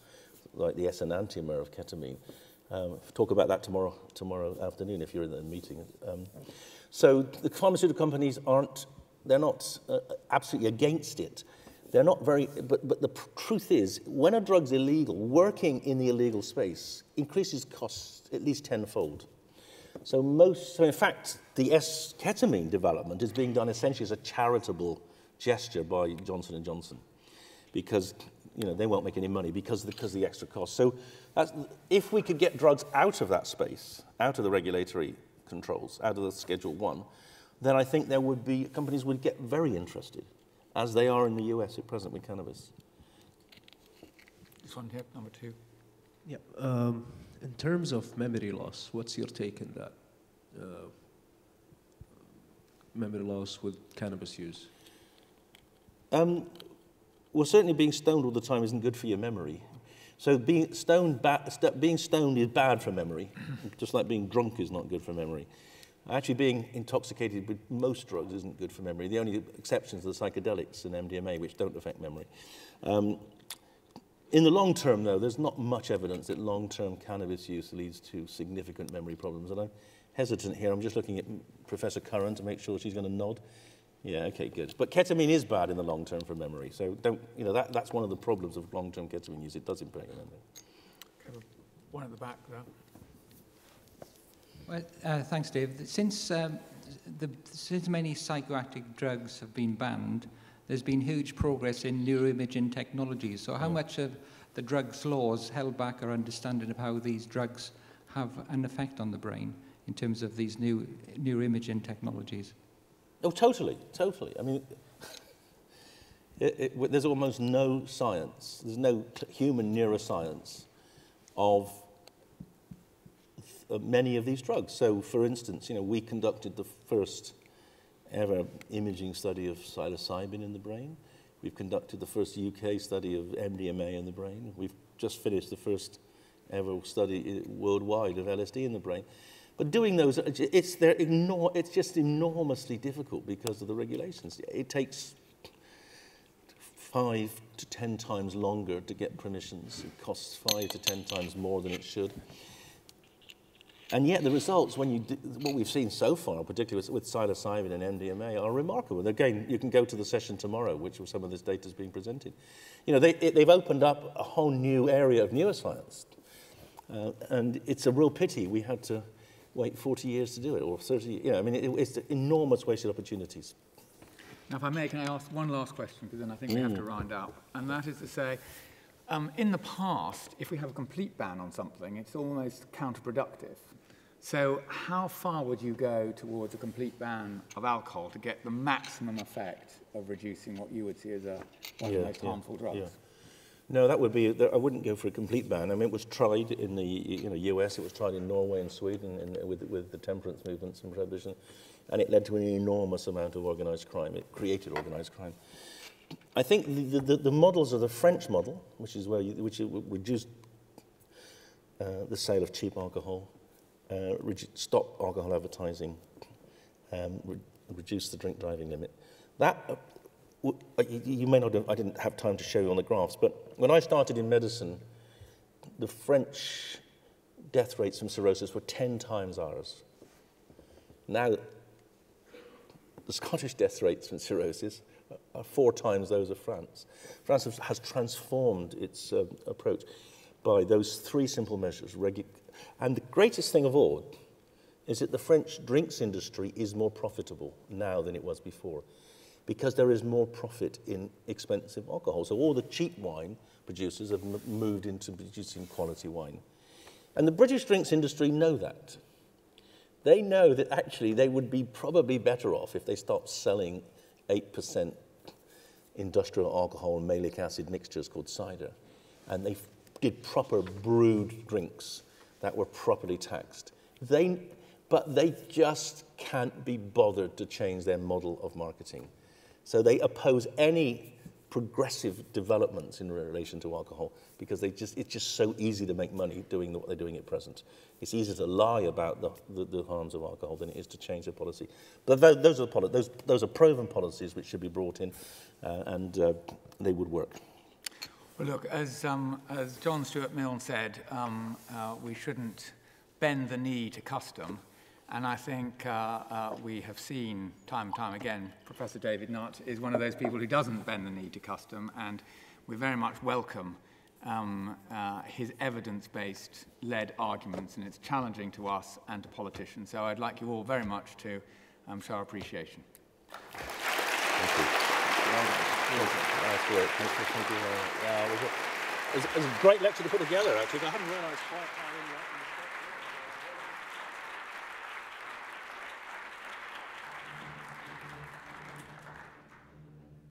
like the S-enantiomer of ketamine. Talk about that tomorrow afternoon if you're in the meeting. So the pharmaceutical companies they're not absolutely against it. They're not very, but the truth is, when a drug's illegal, working in the illegal space increases costs at least tenfold. So in fact, the ketamine development is being done essentially as a charitable gesture by Johnson & Johnson, because they won't make any money because of the extra cost. So if we could get drugs out of that space, out of the regulatory controls, out of the Schedule 1, then I think companies would get very interested, as they are in the US at present with cannabis. This one here, number 2. Yeah. In terms of memory loss, what's your take on that? Memory loss with cannabis use? Well, certainly being stoned all the time isn't good for your memory. So being stoned is bad for memory, just like being drunk is not good for memory. Actually, being intoxicated with most drugs isn't good for memory. The only exceptions are the psychedelics and MDMA, which don't affect memory. In the long term, though, there's not much evidence that long-term cannabis use leads to significant memory problems. And I'm hesitant here. I'm just looking at Professor Curran to make sure she's going to nod. Yeah, okay, good. But ketamine is bad in the long term for memory. So that's one of the problems of long-term ketamine use. It does impact your memory. Okay, one at the back there. Well, thanks, Dave. Since many psychoactive drugs have been banned, there's been huge progress in neuroimaging technologies. So how much of the drugs laws held back our understanding of how these drugs have an effect on the brain in terms of these new neuroimaging technologies? Oh, totally. I mean, there's almost no science, there's no human neuroscience of many of these drugs. So, for instance, we conducted the first ever imaging study of psilocybin in the brain. We've conducted the first UK study of MDMA in the brain. We've just finished the first ever study worldwide of LSD in the brain. But doing those, it's just enormously difficult because of the regulations. It takes 5 to 10 times longer to get permissions. It costs 5 to 10 times more than it should. And yet the results, what we've seen so far, particularly with psilocybin and MDMA, are remarkable. Again, you can go to the session tomorrow, which some of this data is being presented. They've opened up a whole new area of neuroscience. And it's a real pity we had to wait 40 years to do it, or 30, it's enormous wasted opportunities. Now, if I may, can I ask one last question, because then I think we have to round out. And that is to say, in the past, if we have a complete ban on something, it's almost counterproductive. So how far would you go towards a complete ban of alcohol to get the maximum effect of reducing what you would see as one of the most harmful drugs? Yeah. No, that would be, I wouldn't go for a complete ban. I mean, it was tried in the US, it was tried in Norway and Sweden with the temperance movements and prohibition, and it led to an enormous amount of organised crime. It created organised crime. I think the models of the French model, which reduced the sale of cheap alcohol, stop alcohol advertising, reduce the drink driving limit. That, you may not have, I didn't have time to show you on the graphs, but when I started in medicine, the French death rates from cirrhosis were 10 times ours. Now, the Scottish death rates from cirrhosis are 4 times those of France. France has transformed its approach by those 3 simple measures. And the greatest thing of all is that the French drinks industry is more profitable now than it was before, because there is more profit in expensive alcohol. So all the cheap wine producers have moved into producing quality wine. And the British drinks industry know that. They know that actually they would be probably better off if they stopped selling 8% industrial alcohol and malic acid mixtures called cider. And they did proper brewed drinks that were properly taxed. But they just can't be bothered to change their model of marketing. So they oppose any progressive developments in relation to alcohol because it's just so easy to make money doing what they're doing at present. It's easier to lie about the harms of alcohol than it is to change the policy. But those are proven policies which should be brought in, and they would work. Well, look, as John Stuart Mill said, we shouldn't bend the knee to custom. And I think we have seen time and time again, Professor David Nutt is one of those people who doesn't bend the knee to custom, and we very much welcome his evidence-based led arguments, and it's challenging to us and to politicians. So I'd like you all very much to show our appreciation. Thank you. Nice work. Thank you. It was a great lecture to put together, actually. I hadn't realised quite how in